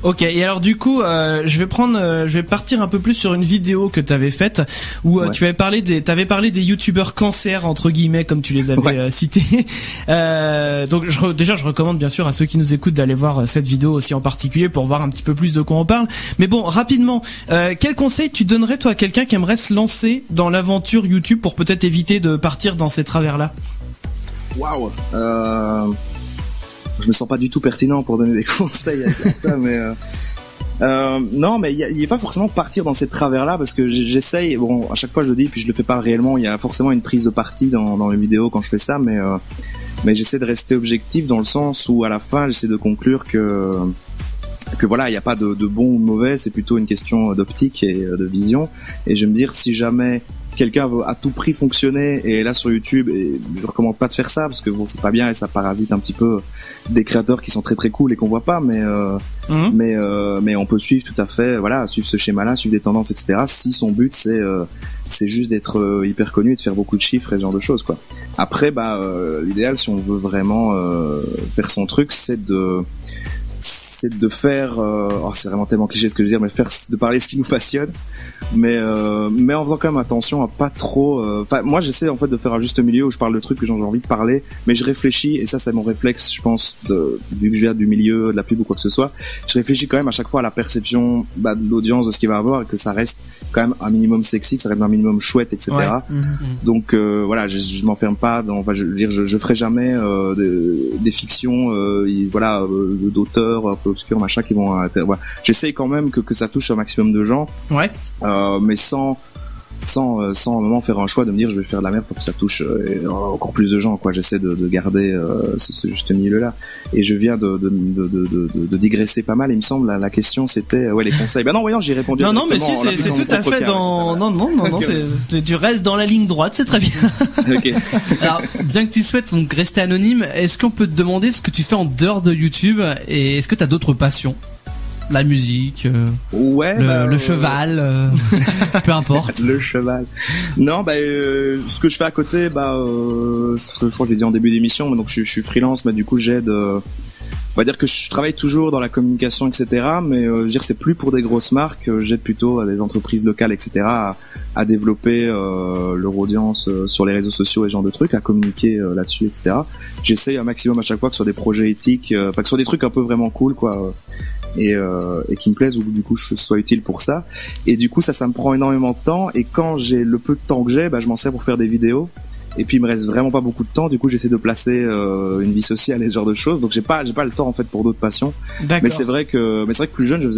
A: Ok, et alors du coup, je vais partir un peu plus sur une vidéo que t'avais faite où t'avais parlé des youtubeurs cancer entre guillemets comme tu les avais cités. Donc je recommande bien sûr à ceux qui nous écoutent d'aller voir cette vidéo aussi en particulier pour voir un petit peu plus de quoi on parle. Mais bon, rapidement, quel conseil tu donnerais toi à quelqu'un qui aimerait se lancer dans l'aventure YouTube pour peut-être éviter de partir dans ces travers-là?
E: Waouh. Je me sens pas du tout pertinent pour donner des conseils avec ça, mais non, mais il y a pas forcément partir dans ces travers-là parce que j'essaye. Bon, à chaque fois je le dis, puis je le fais pas réellement. Il y a forcément une prise de parti dans les vidéos quand je fais ça, mais j'essaie de rester objectif dans le sens où à la fin j'essaie de conclure que voilà, il n'y a pas de bon ou de mauvais, c'est plutôt une question d'optique et de vision. Et je vais me dire, si jamais quelqu'un veut à tout prix fonctionner et est là sur YouTube, et je recommande pas de faire ça parce que bon, c'est pas bien et ça parasite un petit peu des créateurs qui sont très très cool et qu'on voit pas, mais on peut suivre tout à fait, voilà, suivre ce schéma-là, suivre des tendances, etc. Si son but c'est juste d'être hyper connu et de faire beaucoup de chiffres et ce genre de choses, quoi. Après, l'idéal, si on veut vraiment faire son truc, c'est de faire c'est vraiment tellement cliché ce que je veux dire, mais de parler ce qui nous passionne, mais en faisant quand même attention à pas trop moi j'essaie en fait de faire un juste milieu où je parle de trucs que j'ai envie de parler, mais je réfléchis, et ça c'est mon réflexe, je pense, vu que je viens du milieu de la pub ou quoi que ce soit, je réfléchis quand même à chaque fois à la perception de l'audience, de ce qu'il va avoir, et que ça reste quand même un minimum sexy, que ça reste un minimum chouette, etc. Donc voilà, je m'enferme pas dans, je ferai jamais des fictions d'auteurs un peu obscurs, machin, qui vont j'essaye quand même que ça touche un maximum de gens, mais sans vraiment faire un choix de me dire je vais faire de la merde pour que ça touche encore plus de gens, quoi. J'essaie de garder ce juste milieu là, et je viens de digresser pas mal. Il me semble la question c'était les conseils. Non, voyons, j'y ai répondu.
A: Non, mais si, c'est tout à fait dans non, tu restes dans la ligne droite, c'est très bien.
E: Ok.
C: Alors, bien que tu souhaites donc rester anonyme, est-ce qu'on peut te demander ce que tu fais en dehors de YouTube, et est-ce que tu as d'autres passions? La musique, le cheval, peu importe.
E: Le cheval. Non, ce que je fais à côté, je crois que je l'ai dit en début d'émission, donc je suis freelance, mais du coup j'aide. On va dire que je travaille toujours dans la communication, etc. Mais je veux dire, c'est plus pour des grosses marques. J'aide plutôt à des entreprises locales, etc. à développer leur audience sur les réseaux sociaux et ce genre de trucs, à communiquer là-dessus, etc. J'essaye un maximum à chaque fois que ce soit des projets éthiques, que ce soit des trucs un peu vraiment cool, quoi. Et qui me plaisent, ou du coup je sois utile pour ça. Et du coup ça me prend énormément de temps. Et quand j'ai le peu de temps que j'ai, je m'en sers pour faire des vidéos. Et puis il me reste vraiment pas beaucoup de temps, du coup j'essaie de placer une vie sociale et ce genre de choses, donc j'ai pas le temps en fait pour d'autres passions.
A: D'accord.
E: Mais c'est vrai que plus jeune je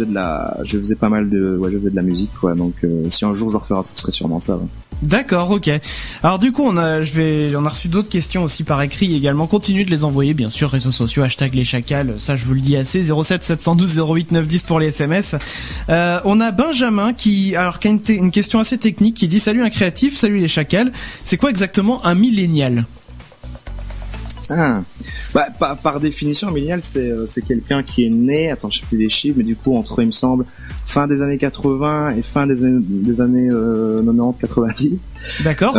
E: faisais pas mal de de la musique, quoi. Donc si un jour je refais un truc, ce serait sûrement ça. Ouais.
A: D'accord, ok. Alors du coup on a reçu d'autres questions aussi par écrit également. Continuez de les envoyer, bien sûr, réseaux sociaux, #leschacals, ça je vous le dis assez. 07 712 08 910 pour les SMS. On a Benjamin qui a une question assez technique, qui dit: salut un créatif, salut les chacals. C'est quoi exactement un millénial?
E: Par définition, un millénial c'est quelqu'un qui est né, je sais plus les chiffres, mais du coup entre, il me semble, fin des années 80 et fin des années 90-90.
A: D'accord.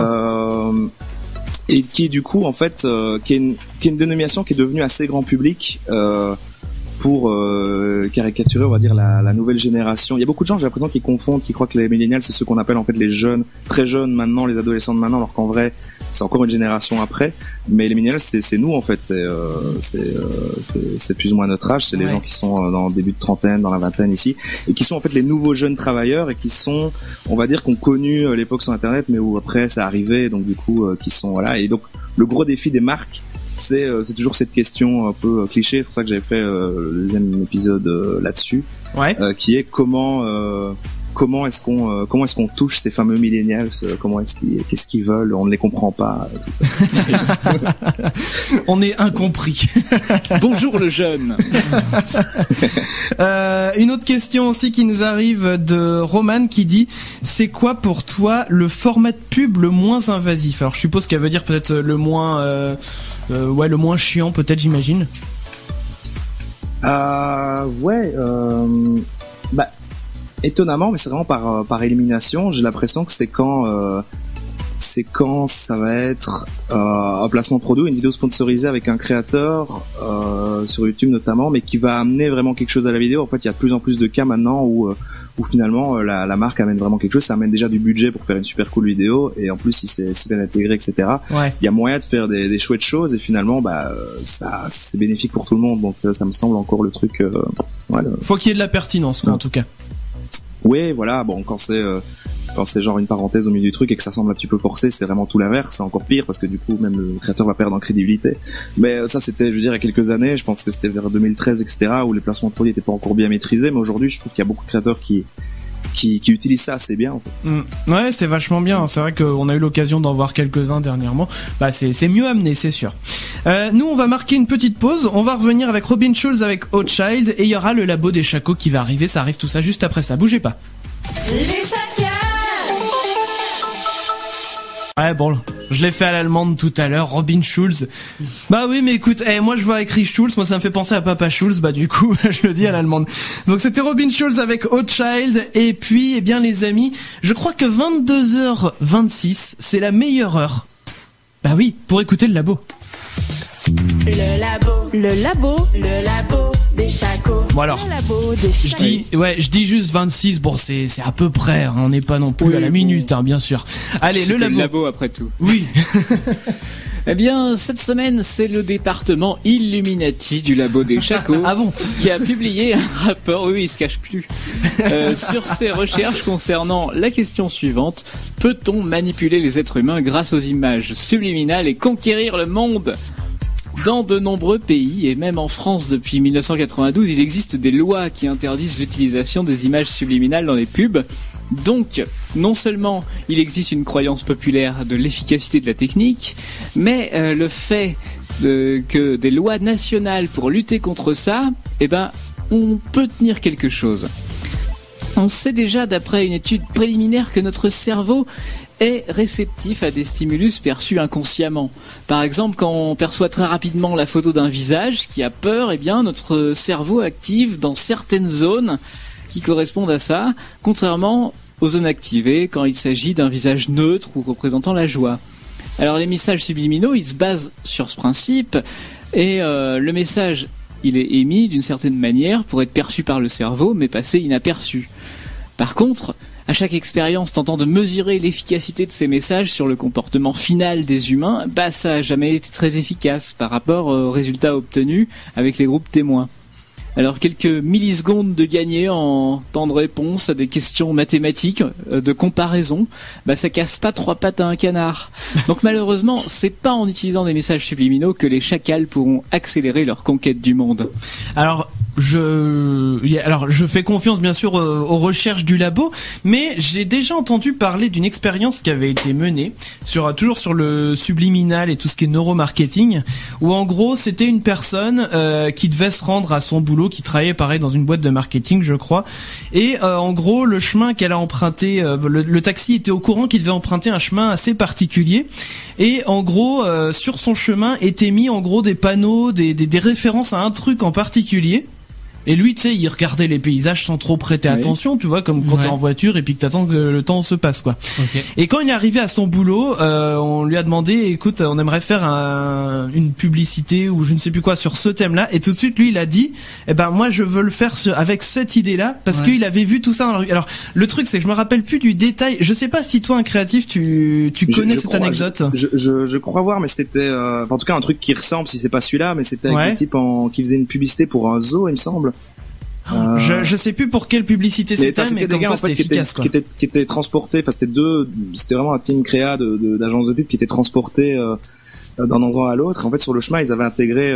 E: Et qui est du coup en fait qui est une dénomination qui est devenue assez grand public pour caricaturer, on va dire, la nouvelle génération. Il y a beaucoup de gens, j'ai l'impression, qui confondent, qui croient que les millénials c'est ceux qu'on appelle en fait les jeunes, très jeunes maintenant, les adolescents de maintenant, alors qu'en vrai c'est encore une génération après. Mais les millénials c'est nous en fait, c'est plus ou moins notre âge, c'est les gens qui sont dans le début de trentaine, dans la vingtaine ici, et qui sont en fait les nouveaux jeunes travailleurs, et qui sont, on va dire, qu'on connu l'époque sur internet, mais où après c'est arrivé, donc du coup qui sont voilà. Et donc le gros défi des marques, c'est toujours cette question un peu cliché, c'est pour ça que j'avais fait le deuxième épisode là-dessus, qui est comment est-ce qu'on touche ces fameux millennials, qu'est-ce qu'ils veulent, on ne les comprend pas, tout ça.
A: On est incompris.
D: Bonjour le jeune.
A: Une autre question aussi qui nous arrive de Roman, qui dit: c'est quoi pour toi le format de pub le moins invasif? Alors je suppose qu'elle veut dire peut-être le moins le moins chiant, peut-être, j'imagine.
E: Étonnamment, mais c'est vraiment par élimination. J'ai l'impression que c'est quand ça va être un placement de produit, une vidéo sponsorisée avec un créateur sur YouTube notamment, mais qui va amener vraiment quelque chose à la vidéo. En fait, il y a de plus en plus de cas maintenant où finalement la marque amène vraiment quelque chose. Ça amène déjà du budget pour faire une super cool vidéo, et en plus si c'est bien intégré, etc. Il y a moyen de faire des chouettes choses, et finalement ça c'est bénéfique pour tout le monde. Donc ça me semble encore le truc.
A: Faut qu'il y ait de la pertinence, quoi, en tout cas.
E: Oui, voilà. Bon, quand c'est genre une parenthèse au milieu du truc et que ça semble un petit peu forcé, c'est vraiment tout l'inverse, c'est encore pire, parce que du coup même le créateur va perdre en crédibilité. Mais ça c'était, je veux dire, il y a quelques années, je pense que c'était vers 2013, etc., où les placements de produits n'étaient pas encore bien maîtrisés, mais aujourd'hui je trouve qu'il y a beaucoup de créateurs qui utilisent ça assez bien, en fait.
A: Ouais, c'est vachement bien. C'est vrai qu'on a eu l'occasion d'en voir quelques-uns dernièrement. C'est mieux amené, c'est sûr. Nous, on va marquer une petite pause. On va revenir avec Robin Schulz avec Hot Child, et il y aura le labo des Chacos qui va arriver. Ça arrive tout ça juste après ça. Bougez pas.
G: Les Chacals.
A: Ouais, bon, je l'ai fait à l'allemande tout à l'heure, Robin Schulz. Bah oui, mais écoute, moi je vois écrit Schulz, moi ça me fait penser à Papa Schulz, du coup, je le dis à l'allemande. Donc c'était Robin Schulz avec Hot Child, et puis, eh bien les amis, je crois que 22h26, c'est la meilleure heure. Bah oui, pour écouter le labo.
G: Le labo des Chacos.
A: Bon alors, je dis juste 26, bon c'est à peu près, hein, on n'est pas non plus à la minute, hein, bien sûr. Allez, le
D: labo après tout.
A: Oui.
D: Eh bien, cette semaine, c'est le département Illuminati du labo des Chacos qui a publié un rapport, oui, il se cache plus, sur ses recherches concernant la question suivante: peut-on manipuler les êtres humains grâce aux images subliminales et conquérir le monde? Dans de nombreux pays, et même en France depuis 1992, il existe des lois qui interdisent l'utilisation des images subliminales dans les pubs. Donc, non seulement il existe une croyance populaire de l'efficacité de la technique, mais le fait que des lois nationales pour lutter contre ça, on peut tenir quelque chose. On sait déjà, d'après une étude préliminaire, que notre cerveau est réceptif à des stimulus perçus inconsciemment. Par exemple, quand on perçoit très rapidement la photo d'un visage qui a peur, eh bien notre cerveau active dans certaines zones qui correspondent à ça, contrairement aux zones activées quand il s'agit d'un visage neutre ou représentant la joie. Alors les messages subliminaux, ils se basent sur ce principe, et le message, il est émis d'une certaine manière pour être perçu par le cerveau, mais passer inaperçu. Par contre, à chaque expérience tentant de mesurer l'efficacité de ces messages sur le comportement final des humains, ça n'a jamais été très efficace par rapport aux résultats obtenus avec les groupes témoins. Alors quelques millisecondes de gagné en temps de réponse à des questions mathématiques, de comparaison, ça casse pas 3 pattes à un canard. Donc malheureusement, c'est pas en utilisant des messages subliminaux que les chacals pourront accélérer leur conquête du monde.
A: Alors je fais confiance bien sûr aux recherches du labo, mais j'ai déjà entendu parler d'une expérience qui avait été menée toujours sur le subliminal et tout ce qui est neuromarketing, où en gros c'était une personne qui devait se rendre à son boulot, qui travaillait pareil dans une boîte de marketing je crois, et en gros le chemin qu'elle a emprunté, le taxi était au courant qu'il devait emprunter un chemin assez particulier, et en gros sur son chemin étaient mis en gros des panneaux, des références à un truc en particulier. Et lui, tu sais, il regardait les paysages sans trop prêter attention, tu vois, comme quand t'es en voiture et puis que t'attends que le temps se passe, quoi. Okay. Et quand il est arrivé à son boulot, on lui a demandé, écoute, on aimerait faire une publicité ou je ne sais plus quoi sur ce thème-là. Et tout de suite, lui, il a dit, moi, je veux le faire avec cette idée-là, parce qu'il avait vu tout ça. Alors, le truc, c'est que je me rappelle plus du détail. Je sais pas si toi, un créatif, tu connais cette anecdote.
E: Je crois voir, mais c'était, en tout cas, un truc qui ressemble, si c'est pas celui-là, mais c'était avec des types qui faisaient une publicité pour un zoo, il me semble.
A: Je sais plus pour quelle publicité c'était, mais
E: des gars en fait qui étaient transportés. Enfin, c'était vraiment un team créa d'agences de pub qui étaient transportés d'un endroit à l'autre. En fait, sur le chemin, ils avaient intégré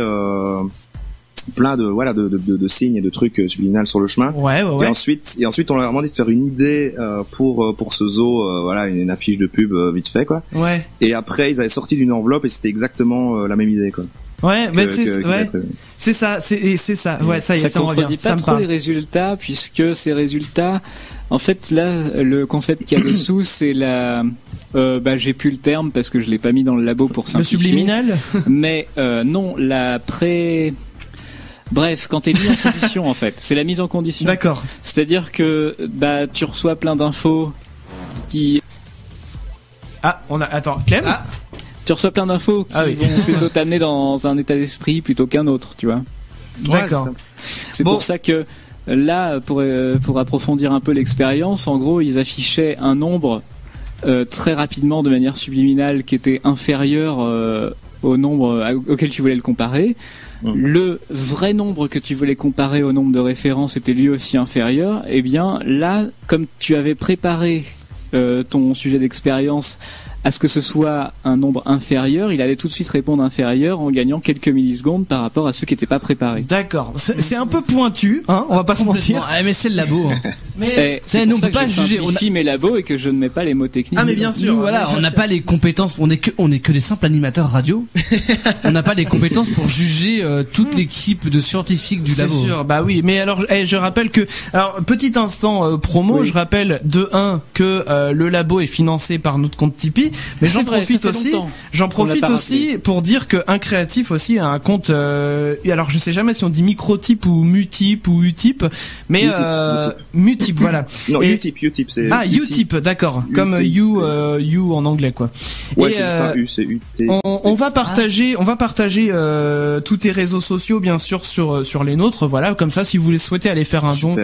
E: plein de signes et de trucs subliminales sur le chemin.
A: Ouais.
E: Et ensuite, on leur a demandé de faire une idée pour ce zoo, une affiche de pub vite fait, quoi.
A: Ouais.
E: Et après, ils avaient sorti d'une enveloppe et c'était exactement la même idée, quoi.
A: Ouais, mais c'est ça. Ouais, ça y est, ça me revient.
D: Ça contredit pas trop les résultats, puisque ces résultats, en fait, là, le concept qu'il y a dessous, c'est j'ai plus le terme parce que je l'ai pas mis dans le labo pour simplifier.
A: Le subliminal?
D: Mais non, bref, quand t'es mis en condition, en fait, c'est la mise en condition.
A: D'accord.
D: C'est-à-dire que tu reçois plein d'infos qui.
A: Attends, Clem.
D: Tu reçois plein d'infos qui vont plutôt t'amener dans un état d'esprit plutôt qu'un autre, tu vois.
A: D'accord.
D: C'est pour ça que là, pour approfondir un peu l'expérience, en gros, ils affichaient un nombre très rapidement de manière subliminale qui était inférieur au nombre auquel tu voulais le comparer. Le vrai nombre que tu voulais comparer au nombre de références était lui aussi inférieur. Et bien là, comme tu avais préparé ton sujet d'expérience à ce que ce soit un nombre inférieur, il allait tout de suite répondre inférieur en gagnant quelques millisecondes par rapport à ceux qui n'étaient pas préparés.
A: D'accord. C'est un peu pointu, on va pas se mentir.
C: Mais c'est le labo.
D: Mais c'est pour ça que je simplifie mes labos et que je ne mets pas les mots techniques.
A: Mais bien sûr.
C: Nous, on n'a pas les compétences. On est que des simples animateurs radio. On n'a pas les compétences pour juger toute l'équipe de scientifiques du labo.
A: C'est sûr. Bah oui. Mais alors, je rappelle que, petit instant promo. Oui. Je rappelle que le labo est financé par notre compte Tipeee. Mais j'en profite aussi pour dire que un créatif aussi a un compte. Alors je sais jamais si on dit microtype ou mutype ou utip, mais mutype voilà.
E: Non, utip c'est.
A: Utip, d'accord. Comme you en anglais quoi.
E: Ouais, c'est juste un U, c'est UT.
A: On va partager tous tes réseaux sociaux bien sûr sur les nôtres. Voilà, comme ça si vous souhaitez aller faire un don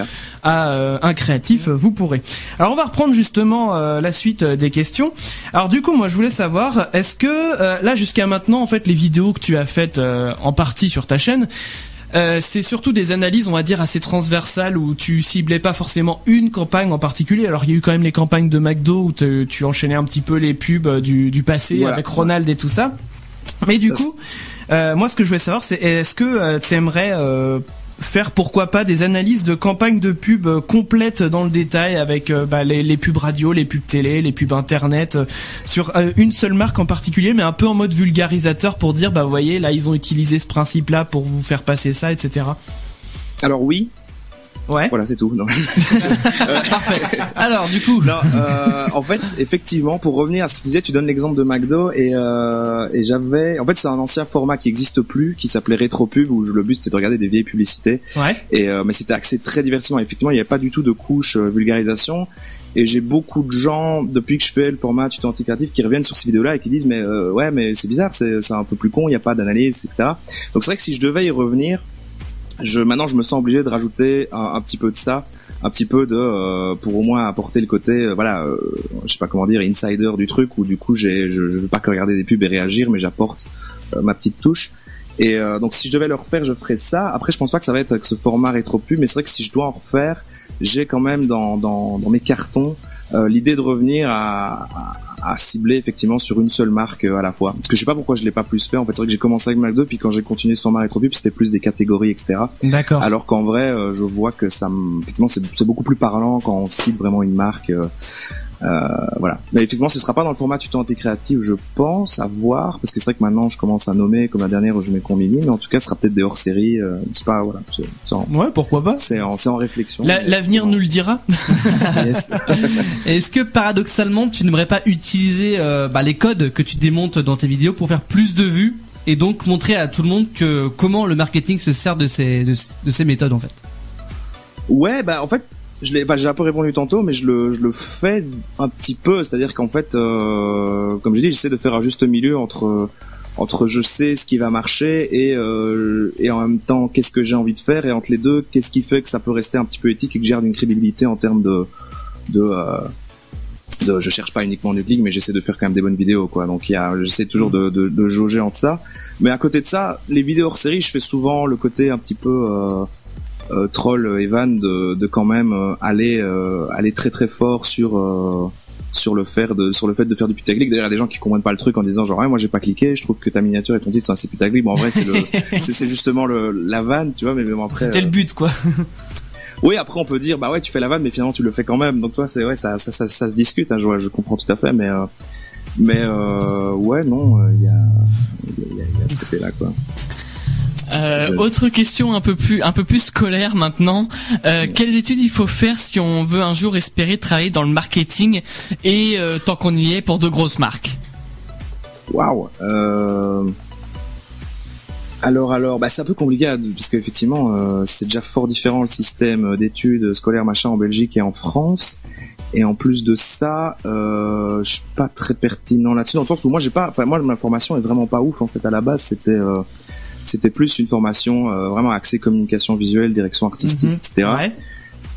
A: à un créatif, vous pourrez. Alors on va reprendre justement la suite des questions. Alors du coup, moi, je voulais savoir, est-ce que là, jusqu'à maintenant, en fait, les vidéos que tu as faites en partie sur ta chaîne, c'est surtout des analyses, on va dire, assez transversales où tu ciblais pas forcément une campagne en particulier. Alors, il y a eu quand même les campagnes de McDo où tu enchaînais un petit peu les pubs du passé avec Ronald et tout ça. Mais du coup, moi, ce que je voulais savoir, c'est est-ce que t'aimerais faire pourquoi pas des analyses de campagnes de pub complètes dans le détail avec les pubs radio, les pubs télé, les pubs internet sur une seule marque en particulier, mais un peu en mode vulgarisateur pour dire vous voyez là ils ont utilisé ce principe là pour vous faire passer ça, etc.
E: Alors oui.
A: Ouais.
E: Voilà, c'est tout. Non.
C: Parfait. Alors, du coup.
E: Non, en fait, effectivement, pour revenir à ce que tu disais, tu donnes l'exemple de McDo et j'avais, en fait, c'est un ancien format qui existe plus, qui s'appelait Rétropub, où le but c'est de regarder des vieilles publicités.
A: Ouais.
E: Et mais c'était axé très divertissement. Effectivement, il n'y avait pas du tout de couche vulgarisation. Et j'ai beaucoup de gens, depuis que je fais le format tuto anti-créatif, qui reviennent sur ces vidéos-là et qui disent mais ouais, mais c'est bizarre, c'est un peu plus con, il n'y a pas d'analyse, etc. Donc c'est vrai que si je devais y revenir, maintenant je me sens obligé de rajouter un petit peu de ça, un petit peu de pour au moins apporter le côté je sais pas comment dire, insider du truc, où du coup je veux pas que regarder des pubs et réagir, mais j'apporte ma petite touche. Et donc si je devais le refaire, je ferais ça. Après je pense pas que ça va être avec ce format rétro-pub, mais c'est vrai que si je dois en refaire, j'ai quand même dans mes cartons l'idée de revenir à cibler effectivement sur une seule marque à la fois. Parce que je sais pas pourquoi je l'ai pas plus fait. En fait, c'est vrai que j'ai commencé avec McDo, puis quand j'ai continué ce format rétro-pub, c'était plus des catégories, etc.
A: D'accord.
E: Alors qu'en vrai, je vois que effectivement, c'est beaucoup plus parlant quand on cible vraiment une marque. Voilà. Mais effectivement, ce sera pas dans le format tuto anti-créatif, je pense, à voir, parce que c'est vrai que maintenant je commence à nommer, comme la dernière où je mets Combini, mais en tout cas, ce sera peut-être des hors-séries, c'est pas, voilà.
A: Ouais, pourquoi pas.
E: C'est en réflexion.
A: L'avenir nous le dira.
E: Yes.
C: Est-ce que paradoxalement, tu n'aimerais pas utiliser les codes que tu démontes dans tes vidéos pour faire plus de vues et donc montrer à tout le monde comment le marketing se sert de ces méthodes en fait?
E: Ouais, en fait, j'ai un peu répondu tantôt, mais je le fais un petit peu, c'est-à-dire qu'en fait, comme j'ai dit, j'essaie de faire un juste milieu entre je sais ce qui va marcher et en même temps qu'est-ce que j'ai envie de faire, et entre les deux, qu'est-ce qui fait que ça peut rester un petit peu éthique et que garde une crédibilité en termes de je cherche pas uniquement du clic, mais j'essaie de faire quand même des bonnes vidéos, quoi. Donc j'essaie toujours de jauger entre ça. Mais à côté de ça, les vidéos hors série, je fais souvent le côté un petit peu troll et van de quand même aller très très fort sur le fait de faire du putaclic. D'ailleurs, il y a des gens qui comprennent pas le truc en disant genre moi j'ai pas cliqué, je trouve que ta miniature et ton titre sont assez putaclic. Bon, en vrai c'est justement la vanne, tu vois, mais même après
A: c'était le but, quoi.
E: Oui, après on peut dire bah ouais, tu fais la vanne, mais finalement tu le fais quand même. Donc toi c'est ça se discute, hein, je comprends tout à fait, mais ouais, non, il y a ce côté là, quoi.
F: Autre question un peu plus scolaire maintenant. Quelles études il faut faire si on veut un jour espérer travailler dans le marketing et tant qu'on y est pour de grosses marques?
E: Waouh. Alors, c'est un peu compliqué parce qu'effectivement, c'est déjà fort différent le système d'études scolaires machin en Belgique et en France. Et en plus de ça, je suis pas très pertinent là-dessus, dans le sens où moi ma formation est vraiment pas ouf en fait. À la base, c'était plus une formation vraiment axée communication visuelle, direction artistique, etc. Ouais.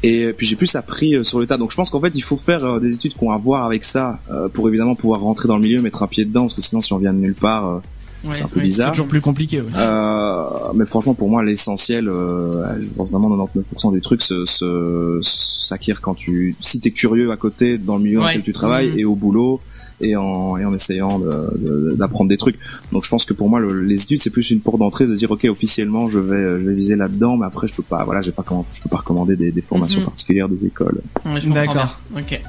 E: Et puis j'ai plus appris sur le tas. Donc je pense qu'en fait il faut faire des études qui ont à voir avec ça pour évidemment pouvoir rentrer dans le milieu, mettre un pied dedans, parce que sinon si on vient de nulle part, c'est un peu bizarre.
A: C'est toujours plus compliqué. Ouais.
E: Mais franchement pour moi l'essentiel, je pense vraiment 99% des trucs s'acquiert si t'es curieux à côté dans le milieu dans lequel tu travailles et au boulot. Et en essayant d'apprendre des trucs. Donc je pense que pour moi les études c'est plus une porte d'entrée, de dire ok, officiellement je vais viser là-dedans, mais après je peux pas recommander des formations particulières des écoles.
F: Ouais, je comprends bien. Ok.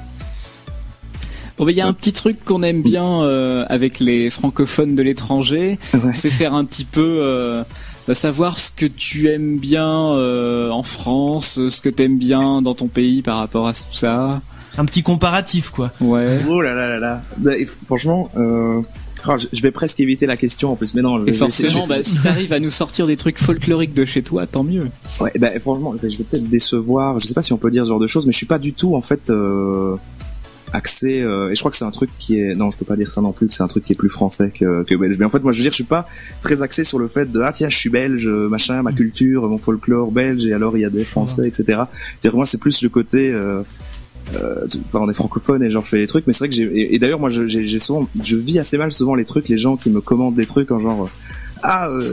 D: Bon, il y a un petit truc qu'on aime bien avec les francophones de l'étranger, c'est faire un petit peu savoir ce que tu aimes bien en France, ce que t'aimes bien dans ton pays par rapport à tout ça.
A: Un petit comparatif, quoi.
E: Ouais. Oh là là là là. Et franchement, je vais presque éviter la question en plus, mais non.
D: Et forcément, si t'arrives à nous sortir des trucs folkloriques de chez toi, tant mieux.
E: Ouais, franchement, je vais peut-être décevoir. Je sais pas si on peut dire ce genre de choses, mais je suis pas du tout en fait axé. Et je crois que c'est un truc qui est. Non, je peux pas dire ça non plus. Que c'est un truc qui est plus français que belge. Mais en fait, moi, je veux dire, je suis pas très axé sur le fait de tiens, je suis belge, machin, ma culture, mon folklore belge, et alors il y a des Français, etc. C'est-à-dire moi, c'est plus le côté. On est francophone et genre je fais des trucs, mais c'est vrai que et d'ailleurs moi je vis assez mal souvent les trucs, les gens qui me commentent des trucs en genre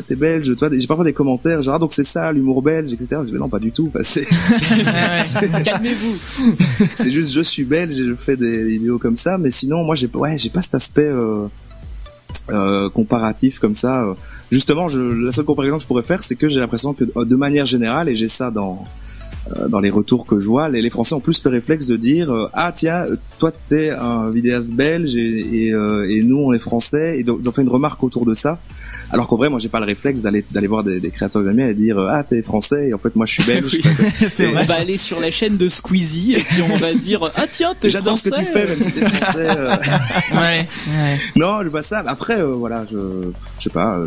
E: t'es belge, tu vois, j'ai parfois des commentaires genre donc c'est ça l'humour belge, etc. Je dis non, pas du tout,
D: calmez-vous.
E: C'est juste je suis belge et je fais des vidéos comme ça, mais sinon moi j'ai pas cet aspect comparatif comme ça. Justement, la seule comparaison que je pourrais faire, c'est que j'ai l'impression que de manière générale, et j'ai ça dans les retours que je vois, les Français ont plus le réflexe de dire tiens, toi t'es un vidéaste belge et nous on est français, et donc ils ont fait une remarque autour de ça, Alors qu'en vrai, moi, j'ai pas le réflexe d'aller voir des créateurs vietnamiens et dire ah t'es français et en fait moi je suis belge.
D: C'est vrai. On va aller sur la chaîne de Squeezie et puis on va dire ah tiens t'es
E: j'adore
D: français.
E: Ce que tu fais même si t'es français.
F: Ouais.
E: Non, je vois ça. Après voilà, je sais pas.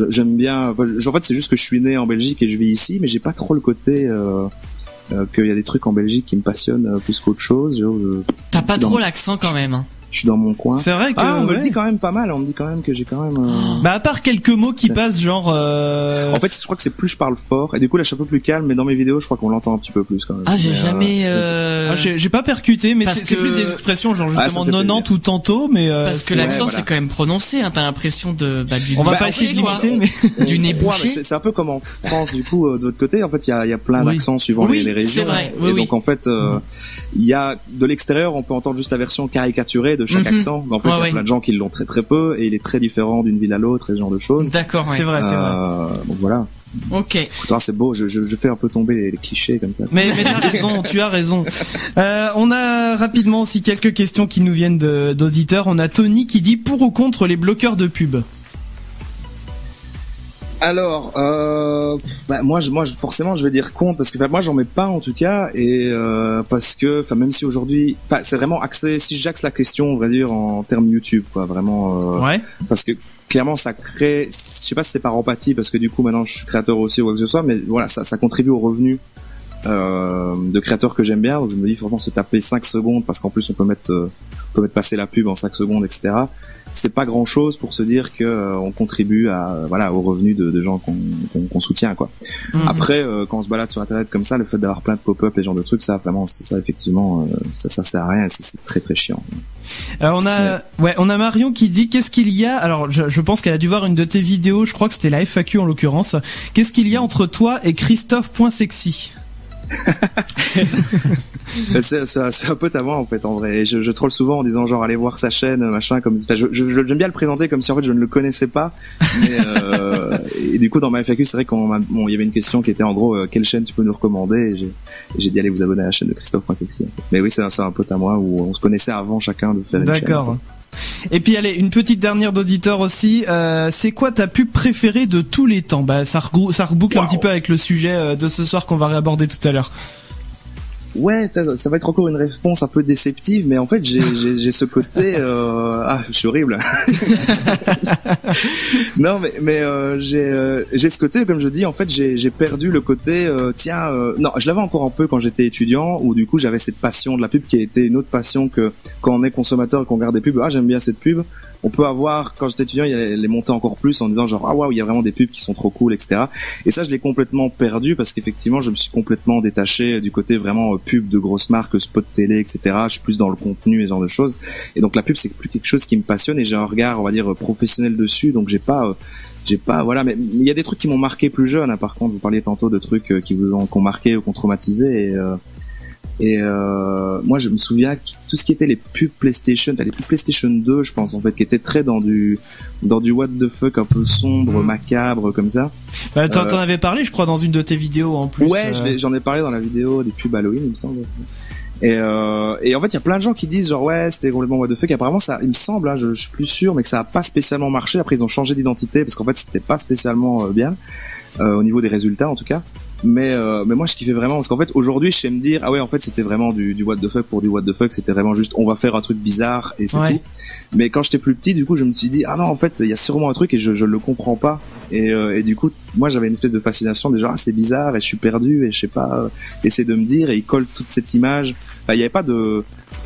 E: J'aime bien. En fait, c'est juste que je suis né en Belgique et je vis ici, mais j'ai pas trop le côté. Qu'il y a des trucs en Belgique qui me passionnent plus qu'autre chose.
F: T'as pas trop l'accent quand même. Hein.
E: Je suis dans mon coin.
A: C'est vrai que
E: on me le dit quand même pas mal. On me dit quand même que j'ai quand même.
A: Bah à part quelques mots qui passent genre.
E: En fait, je crois que c'est plus je parle fort et du coup là je suis un peu plus calme. Mais dans mes vidéos, je crois qu'on l'entend un petit peu plus quand même.
F: Ah j'ai jamais.
A: J'ai pas percuté, mais c'est plus des expressions genre justement 90 ou tantôt, mais.
F: Parce que l'accent c'est quand même prononcé. Hein, t'as l'impression de.
A: On va pas essayer de limiter, mais
F: du nez bouché.
E: C'est un peu comme en France du coup de l'autre côté. En fait, il y a plein d'accents suivant les régions.
F: C'est vrai.
E: Et donc en fait, il y a de l'extérieur, on peut entendre juste la version caricaturée de chaque accent. En fait, il y a plein de gens qui l'ont très très peu et il est très différent d'une ville à l'autre et ce genre de choses.
F: D'accord, ouais.
A: C'est vrai.
E: Donc voilà.
F: Ok.
E: Écoute, c'est beau, je fais un peu tomber les clichés comme ça.
A: Mais tu as raison. On a rapidement aussi quelques questions qui nous viennent d'auditeurs. On a Tony qui dit pour ou contre les bloqueurs de pub.
E: Alors, moi, forcément, je vais dire contre parce que moi, j'en mets pas en tout cas, et parce que, même si aujourd'hui, c'est vraiment axé. Si j'axe la question, on va dire en termes YouTube, quoi, vraiment.
A: Ouais.
E: Parce que clairement, ça crée. Je sais pas si c'est par empathie, parce que du coup, maintenant, je suis créateur aussi ou quoi que ce soit, mais voilà, ça contribue au revenu de créateurs que j'aime bien. Donc, je me dis, franchement, se taper 5 secondes, parce qu'en plus, on peut mettre passer la pub en 5 secondes, etc. C'est pas grand chose pour se dire que on contribue au revenu de gens qu'on soutient, quoi. Après quand on se balade sur internet comme ça, le fait d'avoir plein de pop-up et ce genre de trucs, ça vraiment ça effectivement ça sert à rien, c'est très très chiant.
A: On a Marion qui dit qu'est-ce qu'il y a, alors je pense qu'elle a dû voir une de tes vidéos, je crois que c'était la FAQ en l'occurrence. Qu'est-ce qu'il y a entre toi et Christophe.sexy?
E: c'est un peu ta voix en fait en vrai. Je troll souvent en disant genre allez voir sa chaîne machin comme j'aime bien le présenter comme si en fait je ne le connaissais pas. Mais, et du coup dans ma FAQ c'est vrai il y avait une question qui était en gros quelle chaîne tu peux nous recommander et j'ai dit allez vous abonner à la chaîne de Christophe.sexy. Mais oui c'est un pote à moi où on se connaissait avant chacun de faire une chaîne.
A: D'accord. Et puis allez, une petite dernière d'auditeur aussi. C'est quoi ta pub préférée de tous les temps? Bah ça reboucle un petit peu avec le sujet de ce soir qu'on va réaborder tout à l'heure.
E: Ouais, ça va être encore une réponse un peu déceptive, mais en fait j'ai ce côté je suis horrible. Non mais j'ai ce côté, comme je dis, en fait j'ai perdu le côté non, je l'avais encore un peu quand j'étais étudiant, où du coup j'avais cette passion de la pub qui a été une autre passion que quand on est consommateur et qu'on regarde des pubs. Ah, j'aime bien cette pub. On peut avoir, quand j'étais étudiant, il y a les montées encore plus en disant genre ah waouh, il y a vraiment des pubs qui sont trop cool, etc. Et ça je l'ai complètement perdu parce qu'effectivement je me suis complètement détaché du côté vraiment pub de grosses marques, spot télé, etc. Je suis plus dans le contenu et ce genre de choses. Et donc la pub c'est plus quelque chose qui me passionne et j'ai un regard, on va dire, professionnel dessus. Donc j'ai pas voilà, mais il y a des trucs qui m'ont marqué plus jeune. Hein, par contre, vous parliez tantôt de trucs qui ont marqué ou qui ont traumatisé et moi je me souviens que tout ce qui était les pubs PlayStation, les pubs PlayStation 2 je pense en fait, qui étaient très dans du what the fuck un peu sombre, macabre comme ça.
A: Bah t'en avais parlé je crois dans une de tes vidéos en plus.
E: Ouais, j'en ai parlé dans la vidéo des pubs Halloween il me semble. Et en fait il y a plein de gens qui disent genre ouais c'était complètement what the fuck. Apparemment ça, il me semble, hein, je suis plus sûr, mais que ça a pas spécialement marché. Après ils ont changé d'identité parce qu'en fait c'était pas spécialement bien au niveau des résultats en tout cas. Mais moi je kiffais vraiment parce qu'en fait aujourd'hui je sais me dire ah ouais en fait c'était vraiment du what the fuck pour du what the fuck, c'était vraiment juste on va faire un truc bizarre et c'est tout. Mais quand j'étais plus petit du coup je me suis dit ah non en fait il y a sûrement un truc et je le comprends pas et du coup moi j'avais une espèce de fascination déjà c'est bizarre et je suis perdu et je sais pas essayer de me dire et il colle toute cette image. Il y avait pas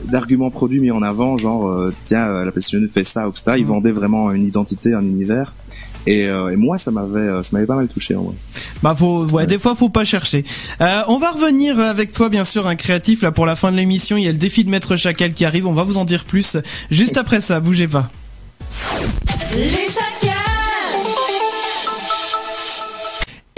E: d'arguments produits mis en avant genre tiens la PlayStation fait ça etc. Ils vendaient vraiment une identité, un univers. Et moi ça m'avait pas mal touché en vrai.
A: Bah des fois faut pas chercher. On va revenir avec toi bien sûr un créatif là pour la fin de l'émission, il y a le défi de Maître Chacal qui arrive, on va vous en dire plus juste après ça, bougez pas.
G: Les chacals.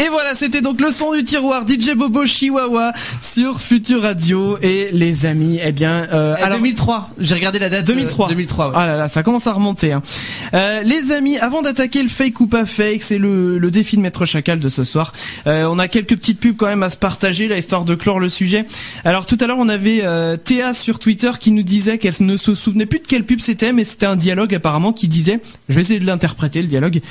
A: Et voilà, c'était donc le son du tiroir DJ Bobo Chihuahua sur Futur Radio. Et les amis, eh bien,
C: alors 2003. J'ai regardé la date.
A: 2003.
C: 2003. Ouais.
A: Ah là là, ça commence à remonter. Hein. Les amis, avant d'attaquer le fake ou pas fake, c'est le défi de Maître Chacal de ce soir. On a quelques petites pubs quand même à se partager, là, histoire de clore le sujet. Alors tout à l'heure, on avait Théa sur Twitter qui nous disait qu'elle ne se souvenait plus de quelle pub c'était, mais c'était un dialogue apparemment qui disait, je vais essayer de l'interpréter le dialogue.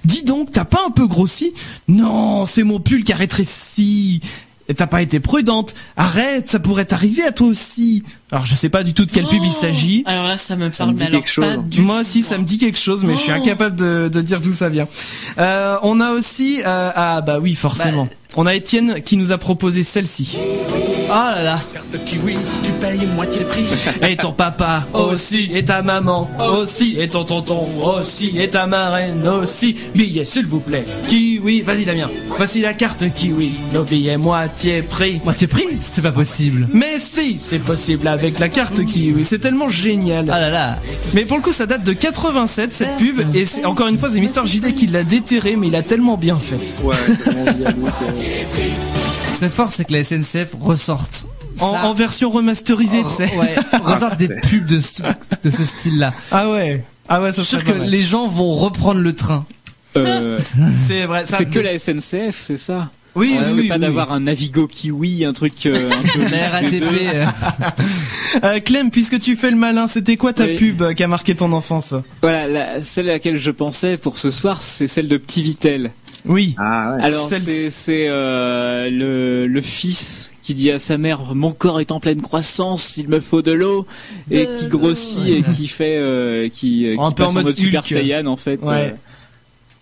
A: dis donc, t'as pas un peu grossi? Non, c'est mon pull qui a rétréci. Et t'as pas été prudente. Arrête, ça pourrait t'arriver à toi aussi. Alors je sais pas du tout de quelle pub il s'agit.
F: Alors là, ça me parle, mais alors pas du
A: Moi aussi, ça me dit quelque chose, mais je suis incapable de dire d'où ça vient. On a aussi, bah oui, forcément. On a Étienne qui nous a proposé celle-ci.
C: Oh là là.
B: Carte Kiwi, tu payes moitié le prix.
A: Et ton papa aussi, et ta maman aussi, et ton tonton aussi, et ta marraine aussi. Billets s'il vous plaît. Kiwi, vas-y Damien. Voici la carte Kiwi. Nos billets moitié prix.
C: Moitié prix? C'est pas possible.
A: Mais si, c'est possible avec la carte Kiwi. C'est tellement génial.
C: Ah là là.
A: Mais pour le coup, ça date de 87 cette pub, et c'est, encore une fois, c'est Mister JD qui l'a déterré, mais il a tellement bien fait.
E: Ouais, c'est vraiment bien.
C: Ce qui est fort, c'est que la SNCF ressorte
A: en version remasterisée, tu sais.
C: Ouais, ressorte des pubs de ce style-là.
A: Ah ouais, ça
C: je suis sûr que les gens vont reprendre le train.
A: C'est vrai.
D: C'est que la SNCF, c'est ça?
A: Oui, oui,
D: pas d'avoir un Navigo Kiwi, un truc un peu
C: la RATP.
A: Clem, puisque tu fais le malin, c'était quoi ta pub qui a marqué ton enfance?
D: Voilà, celle à laquelle je pensais pour ce soir, c'est celle de Petit Vitel.
A: Oui.
E: Ah ouais.
D: Alors c'est le fils qui dit à sa mère: mon corps est en pleine croissance, il me faut de l'eau, et qui grossit et qui fait qui passe en mode Super Saiyan en fait.
A: Ouais.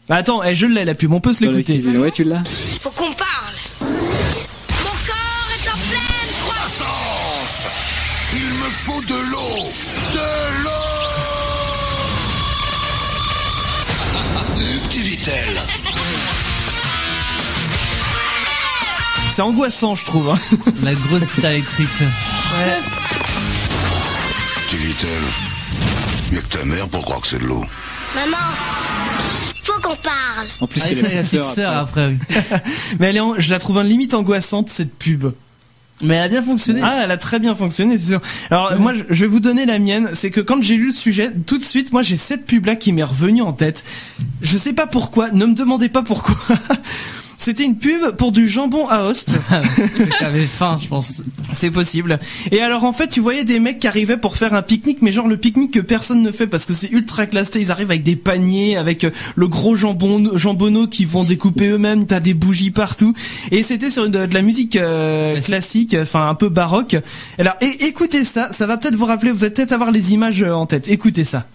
A: Attends, je l'ai la pub, on peut se l'écouter.
D: Ouais, tu l'as.
M: Faut qu'on parle. Mon corps est en pleine croissance.
J: Il me faut de l'eau. De l'eau. Petit Vitel.
A: C'est angoissant, je trouve.
C: La grosse guitare électrique.
A: Ouais.
J: Petit Vitel. Mieux que ta mère pour croire que c'est de l'eau.
M: Maman, faut qu'on parle.
D: En plus,
C: c'est la petite sœur après. Oui.
A: Mais je la trouve limite angoissante cette pub.
C: Mais elle a bien fonctionné.
A: Ah, elle a très bien fonctionné, c'est sûr. Alors moi, je vais vous donner la mienne. C'est que quand j'ai lu le sujet, tout de suite, moi j'ai cette pub-là qui m'est revenue en tête. Je sais pas pourquoi. Ne me demandez pas pourquoi. C'était une pub pour du jambon à Host.
C: T'avais faim, je pense.
A: C'est possible. Et alors en fait, tu voyais des mecs qui arrivaient pour faire un pique-nique, mais genre le pique-nique que personne ne fait parce que c'est ultra classé. Ils arrivent avec des paniers, avec le gros jambonneau qu'ils vont découper eux-mêmes. T'as des bougies partout. Et c'était sur de la musique classique, enfin un peu baroque. Alors écoutez ça, ça va peut-être vous rappeler. Vous allez peut-être avoir les images en tête. Écoutez ça.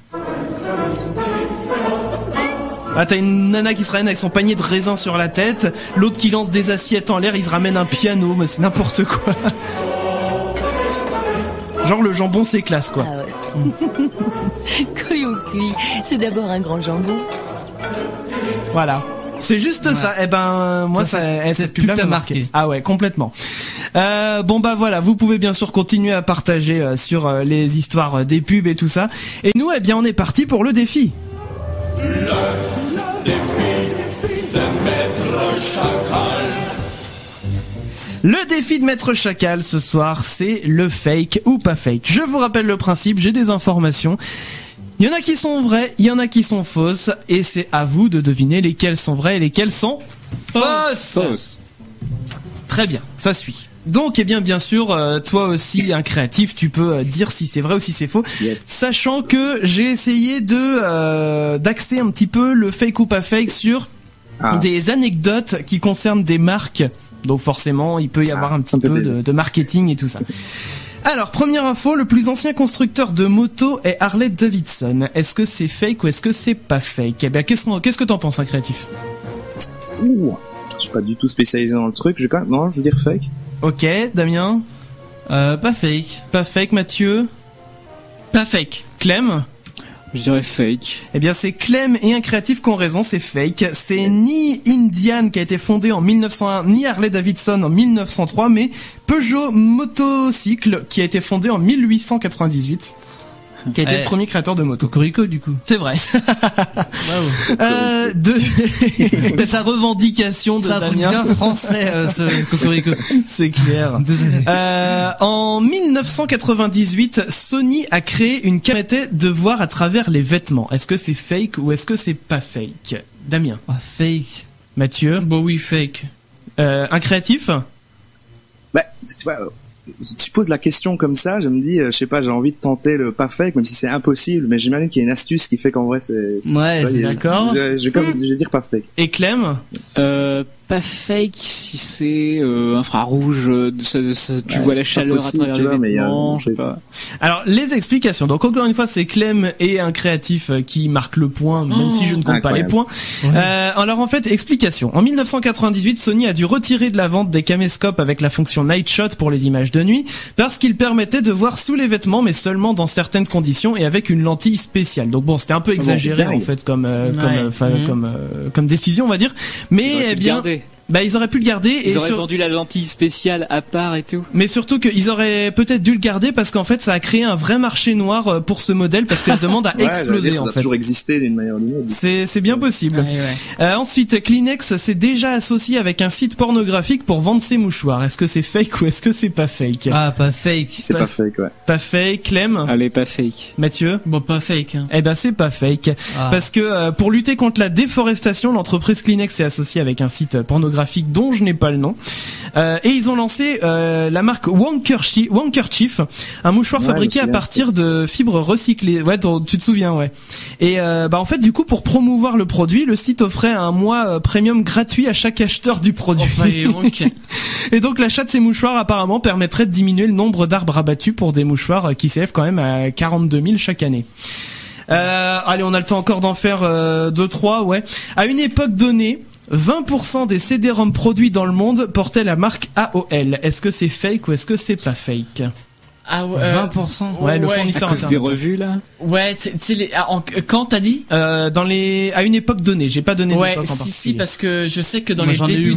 A: Ah, t'as une nana qui se ramène avec son panier de raisins sur la tête, l'autre qui lance des assiettes en l'air, il se ramène un piano, mais c'est n'importe quoi. Genre le jambon c'est classe quoi.
O: Ah ouais. Cuit ou cuit, c'est d'abord un grand jambon.
A: Voilà. C'est juste ça. Eh ben moi cette pub-là m'a marqué. Ah ouais, complètement. Bon bah voilà, vous pouvez bien sûr continuer à partager sur les histoires des pubs et tout ça. Et nous eh bien on est parti pour le défi. Le défi de Maître Chacal ce soir, c'est le fake ou pas fake. Je vous rappelle le principe, j'ai des informations. Il y en a qui sont vraies, il y en a qui sont fausses, et c'est à vous de deviner lesquelles sont vraies et lesquelles sont fausses. Très bien, ça suit. Donc, eh bien sûr, toi aussi, un créatif, tu peux dire si c'est vrai ou si c'est faux. Yes. Sachant que j'ai essayé d'axer un petit peu le fake ou pas fake sur des anecdotes qui concernent des marques. Donc forcément, il peut y avoir un petit peu de marketing et tout ça. Alors, première info, le plus ancien constructeur de moto est Harley Davidson. Est-ce que c'est fake ou est-ce que c'est pas fake? Eh bien, qu'est-ce que t'en penses, un créatif?
E: Je suis pas du tout spécialisé dans le truc. Je veux dire fake.
A: Ok, Damien.
C: Pas fake.
A: Pas fake, Mathieu.
F: Pas fake.
A: Clem.
D: Je dirais fake.
A: Eh bien, c'est Clem et un créatif qui ont raison, c'est fake. C'est ni Indian qui a été fondé en 1901, ni Harley Davidson en 1903, mais Peugeot Motocycle qui a été fondé en 1898. Qui a été le premier créateur de moto.
C: Cocorico, du coup.
A: C'est vrai. De sa revendication de Damien.
C: C'est un truc bien français, ce Cocorico.
A: C'est clair. En 1998, Sony a créé une caméra de voir à travers les vêtements. Est-ce que c'est fake ou est-ce que c'est pas fake? Damien.
C: Fake.
A: Mathieu.
F: Bon oui, fake.
A: Un créatif?
E: Bah, tu vois, tu poses la question comme ça, je me dis, je sais pas, j'ai envie de tenter le pas fake, même si c'est impossible, mais j'imagine qu'il y a une astuce qui fait qu'en vrai c'est
C: ouais, c'est
A: d'accord.
E: Je vais dire pas fake.
A: Et Clem?
D: Pas fake si c'est infrarouge, tu vois la chaleur à travers les vêtements, je sais pas.
A: Alors les explications. Donc encore une fois, c'est Clem et un créatif qui marque le point, même si je ne compte pas les points. Ouais. Alors en fait, explication. En 1998, Sony a dû retirer de la vente des caméscopes avec la fonction Night Shot pour les images de nuit parce qu'il permettait de voir sous les vêtements, mais seulement dans certaines conditions et avec une lentille spéciale. Donc bon, c'était un peu exagéré en fait comme décision, on va dire. Mais eh bien. Bah ils auraient pu le garder
D: ils auraient vendu la lentille spéciale à part et tout.
A: Mais surtout qu'ils auraient peut-être dû le garder parce qu'en fait ça a créé un vrai marché noir pour ce modèle parce que la demande a explosé en fait.
E: Ça a toujours existé d'une manière ou d'une autre.
A: C'est bien possible. Ouais. Ensuite Kleenex s'est déjà associé avec un site pornographique pour vendre ses mouchoirs. Est-ce que c'est fake ou est-ce que c'est pas fake?
C: Ah pas fake.
E: C'est pas fake ouais.
A: Pas fake. Clem?
D: Allez pas fake.
A: Mathieu?
F: Bon pas fake. Hein.
A: Eh ben c'est pas fake parce que pour lutter contre la déforestation, l'entreprise Kleenex s'est associée avec un site pornographique dont je n'ai pas le nom. Et ils ont lancé la marque Wankerchief, un mouchoir fabriqué à partir de fibres recyclées. Ouais, tu te souviens, ouais. Et en fait, du coup, pour promouvoir le produit, le site offrait un mois premium gratuit à chaque acheteur du produit. Et donc l'achat de ces mouchoirs apparemment permettrait de diminuer le nombre d'arbres abattus pour des mouchoirs qui s'élèvent quand même à 42 000 chaque année. Allez, on a le temps encore d'en faire 2-3, ouais. À une époque donnée, 20% des CD-ROM produits dans le monde portaient la marque AOL. Est-ce que c'est fake ou est-ce que c'est pas fake?
F: Ah ouais,
A: 20%. Ouais, le fournisseur
D: internet. Des revues là.
F: Ouais, quand t'as dit
A: à une époque donnée, j'ai pas donné d'époque en particulier.
F: Si parce que je sais que dans les débuts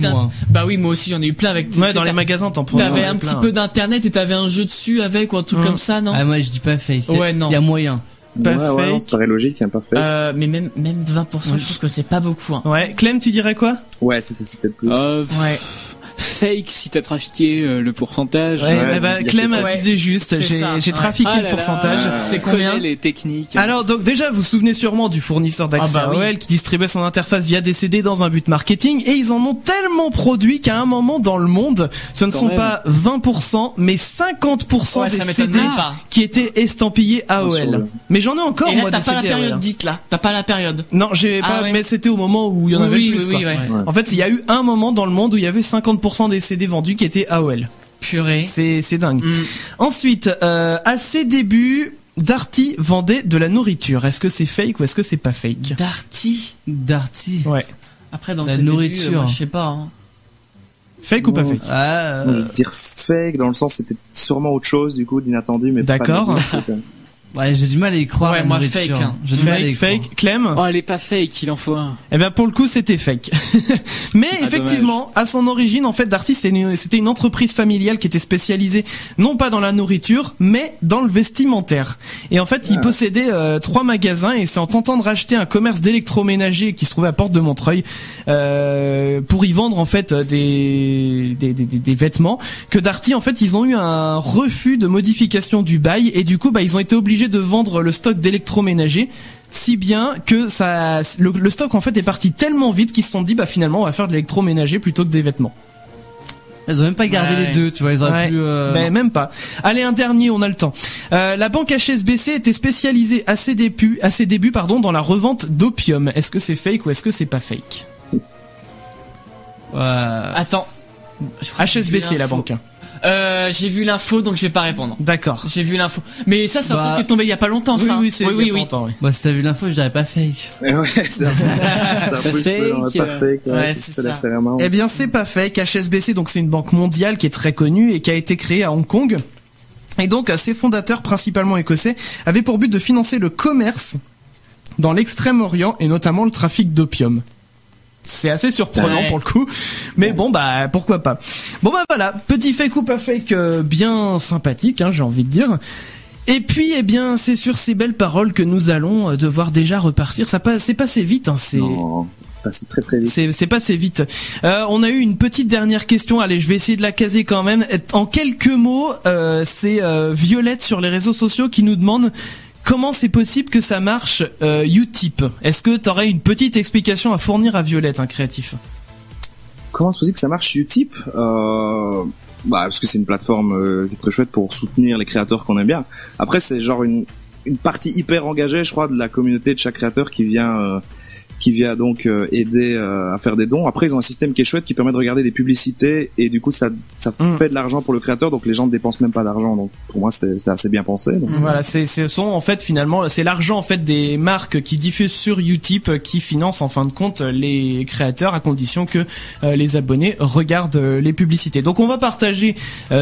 F: bah oui, moi aussi j'en ai eu plein avec
A: dans les magasins t'en prends.
F: T'avais un petit peu d'internet et t'avais un jeu dessus avec ou un truc comme ça, non?
C: Ah moi je dis pas fake.
F: Ouais, non.
C: Il y a moyen.
E: Ouais, non, ça paraît logique, hein, parfait.
F: Mais même 20%, je trouve que c'est pas beaucoup. Hein.
A: Ouais, Clem, tu dirais quoi?
E: Ouais, c'est peut-être plus.
F: Ouais.
D: Fake si t'as trafiqué le pourcentage.
A: Ouais, Clem a visé juste. J'ai trafiqué le pourcentage.
F: C'est combien?
D: Les techniques.
A: Alors donc déjà, vous vous souvenez sûrement du fournisseur d'accès AOL qui distribuait son interface via des CD dans un but marketing et ils en ont tellement produit qu'à un moment dans le monde, ce ne sont pas 20% mais 50% des CD qui étaient estampillés AOL. Mais j'en ai encore moi des CD.
F: T'as pas la période dite là. T'as pas la période.
A: Non, j'ai pas. Mais c'était au moment où il y en avait le plus. En fait, il y a eu un moment dans le monde où il y avait 50% des CD vendus qui étaient AOL.
F: Purée.
A: C'est dingue. Ensuite, à ses débuts, Darty vendait de la nourriture. Est-ce que c'est fake ou est-ce que c'est pas fake?
C: Darty.
A: Ouais.
F: Après dans
C: la nourriture,
F: débuts, je sais pas. Hein.
A: Fake ou pas fake?
E: Je veux dire fake dans le sens c'était sûrement autre chose du coup d'inattendu mais
A: d'accord.
C: Ouais, j'ai du mal à y croire.
F: Ouais, moi fake. Hein.
C: J'ai du mal à y croire.
A: Clem?
D: Oh, elle est pas fake, il en faut un.
A: Eh ben pour le coup, c'était fake. Mais effectivement, à son origine, en fait, Darty c'était une entreprise familiale qui était spécialisée non pas dans la nourriture, mais dans le vestimentaire. Et en fait, il possédait 3 magasins et c'est en tentant de racheter un commerce d'électroménager qui se trouvait à Porte de Montreuil pour y vendre en fait des vêtements que Darty en fait, ils ont eu un refus de modification du bail et du coup, ils ont été obligés de vendre le stock d'électroménager si bien que le stock en fait est parti tellement vite qu'ils se sont dit finalement on va faire de l'électroménager plutôt que des vêtements.
C: Ils ont même pas gardé les deux, tu vois, ils auraient pu...
A: même pas. Allez, un dernier, on a le temps. La banque HSBC était spécialisée à ses débuts, dans la revente d'opium. Est-ce que c'est fake ou est-ce que c'est pas fake?
F: Attends.
A: HSBC, la banque.
F: J'ai vu l'info donc je vais pas répondre.
A: D'accord.
F: J'ai vu l'info. Mais ça c'est un truc qui est tombé il y a pas longtemps ça.
A: Oui, c'est il y a pas longtemps, oui.
C: Bah si t'as vu l'info, je dirais pas fake.
E: Ouais, c'est un peu pas fake. Ouais, c'est vraiment.
A: Eh bien, c'est pas fake. HSBC donc c'est une banque mondiale qui est très connue et qui a été créée à Hong Kong. Et donc ses fondateurs principalement écossais avaient pour but de financer le commerce dans l'Extrême-Orient et notamment le trafic d'opium. C'est assez surprenant pour le coup, mais bon pourquoi pas. Bon voilà, petit fake ou pas fake bien sympathique, j'ai envie de dire. Et puis c'est sur ces belles paroles que nous allons devoir déjà repartir. C'est passé vite,
E: Non, c'est passé très très vite.
A: C'est passé vite. On a eu une petite dernière question. Allez, je vais essayer de la caser quand même. En quelques mots, c'est Violette sur les réseaux sociaux qui nous demande. Comment c'est possible que ça marche Utip? Est-ce que t'aurais une petite explication à fournir à Violette, un créatif?
E: Comment c'est possible que ça marche Utip? parce que c'est une plateforme qui est très chouette pour soutenir les créateurs qu'on aime bien. Après, c'est genre une partie hyper engagée, je crois, de la communauté de chaque créateur qui vient donc aider à faire des dons. Après, ils ont un système qui est chouette qui permet de regarder des publicités et du coup ça fait de l'argent pour le créateur, donc les gens ne dépensent même pas d'argent. Donc pour moi c'est assez bien pensé. Donc.
A: Voilà, c'est en fait finalement c'est l'argent en fait des marques qui diffusent sur Utip qui financent en fin de compte les créateurs à condition que les abonnés regardent les publicités. Donc on va partager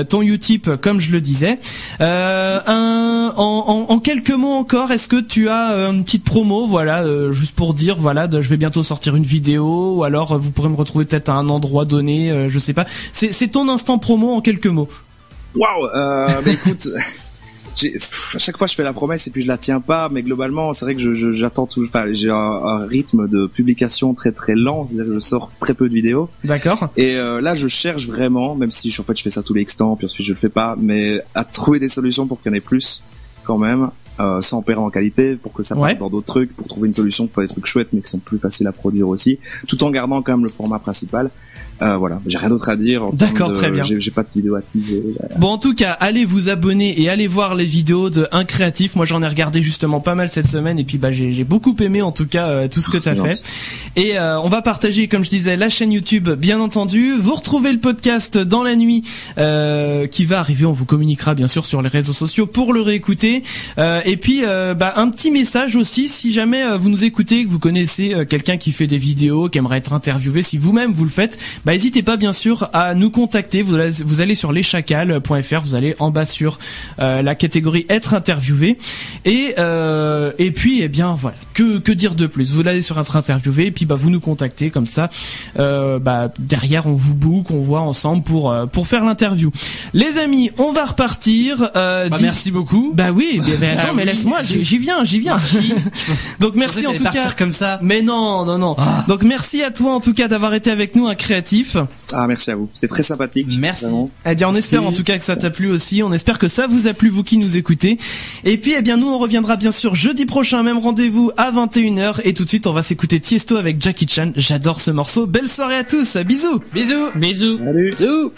A: ton Utip comme je le disais. En quelques mots encore, est-ce que tu as une petite promo, voilà, juste pour dire voilà. Je vais bientôt sortir une vidéo, ou alors vous pourrez me retrouver peut-être à un endroit donné, je sais pas. C'est ton instant promo en quelques mots.
E: Waouh, mais écoute, à chaque fois je fais la promesse et puis je la tiens pas, mais globalement c'est vrai que j'attends toujours. Enfin, j'ai un rythme de publication très très lent, c'est-à-dire que je sors très peu de vidéos.
A: D'accord.
E: Et là je cherche vraiment, même si en fait je fais ça tous les extants, puis ensuite je le fais pas, mais à trouver des solutions pour qu'il y en ait plus quand même. Sans perdre en qualité, pour que ça parte dans d'autres trucs, pour trouver une solution pour faire des trucs chouettes mais qui sont plus faciles à produire aussi, tout en gardant quand même le format principal. Voilà, j'ai rien d'autre à dire.
A: D'accord, très bien.
E: J'ai pas de vidéo à teaser.
A: Bon, en tout cas, allez vous abonner et allez voir les vidéos de Un Créatif. Moi, j'en ai regardé justement pas mal cette semaine et puis j'ai beaucoup aimé en tout cas tout ce que t'as fait. Et on va partager, comme je disais, la chaîne YouTube, bien entendu. Vous retrouvez le podcast dans la nuit qui va arriver. On vous communiquera bien sûr sur les réseaux sociaux pour le réécouter. Et puis un petit message aussi, si jamais vous nous écoutez, que vous connaissez quelqu'un qui fait des vidéos, qui aimerait être interviewé, si vous-même vous le faites, n'hésitez pas bien sûr à nous contacter. Vous allez sur leschacals.fr, vous allez en bas sur la catégorie être interviewé et puis eh bien voilà, que dire de plus, vous allez sur être interviewé et puis vous nous contactez comme ça. Derrière on vous book, on voit ensemble pour faire l'interview. Les amis, on va repartir.
C: Merci beaucoup.
A: Oui, attends, mais laisse-moi, j'y viens. Donc merci en tout cas.
C: Comme ça.
A: Mais non. Donc merci à toi en tout cas d'avoir été avec nous, Un Créatif.
E: Ah, merci à vous. C'était très sympathique.
C: Merci.
A: Eh bien, on espère en tout cas que ça t'a plu aussi. On espère que ça vous a plu, vous qui nous écoutez. Et puis, nous, on reviendra bien sûr jeudi prochain, même rendez-vous à 21h. Et tout de suite, on va s'écouter Tiesto avec Jackie Chan. J'adore ce morceau. Belle soirée à tous. Bisous.
C: Bisous.
F: Bisous.
E: Salut.
C: Bisous.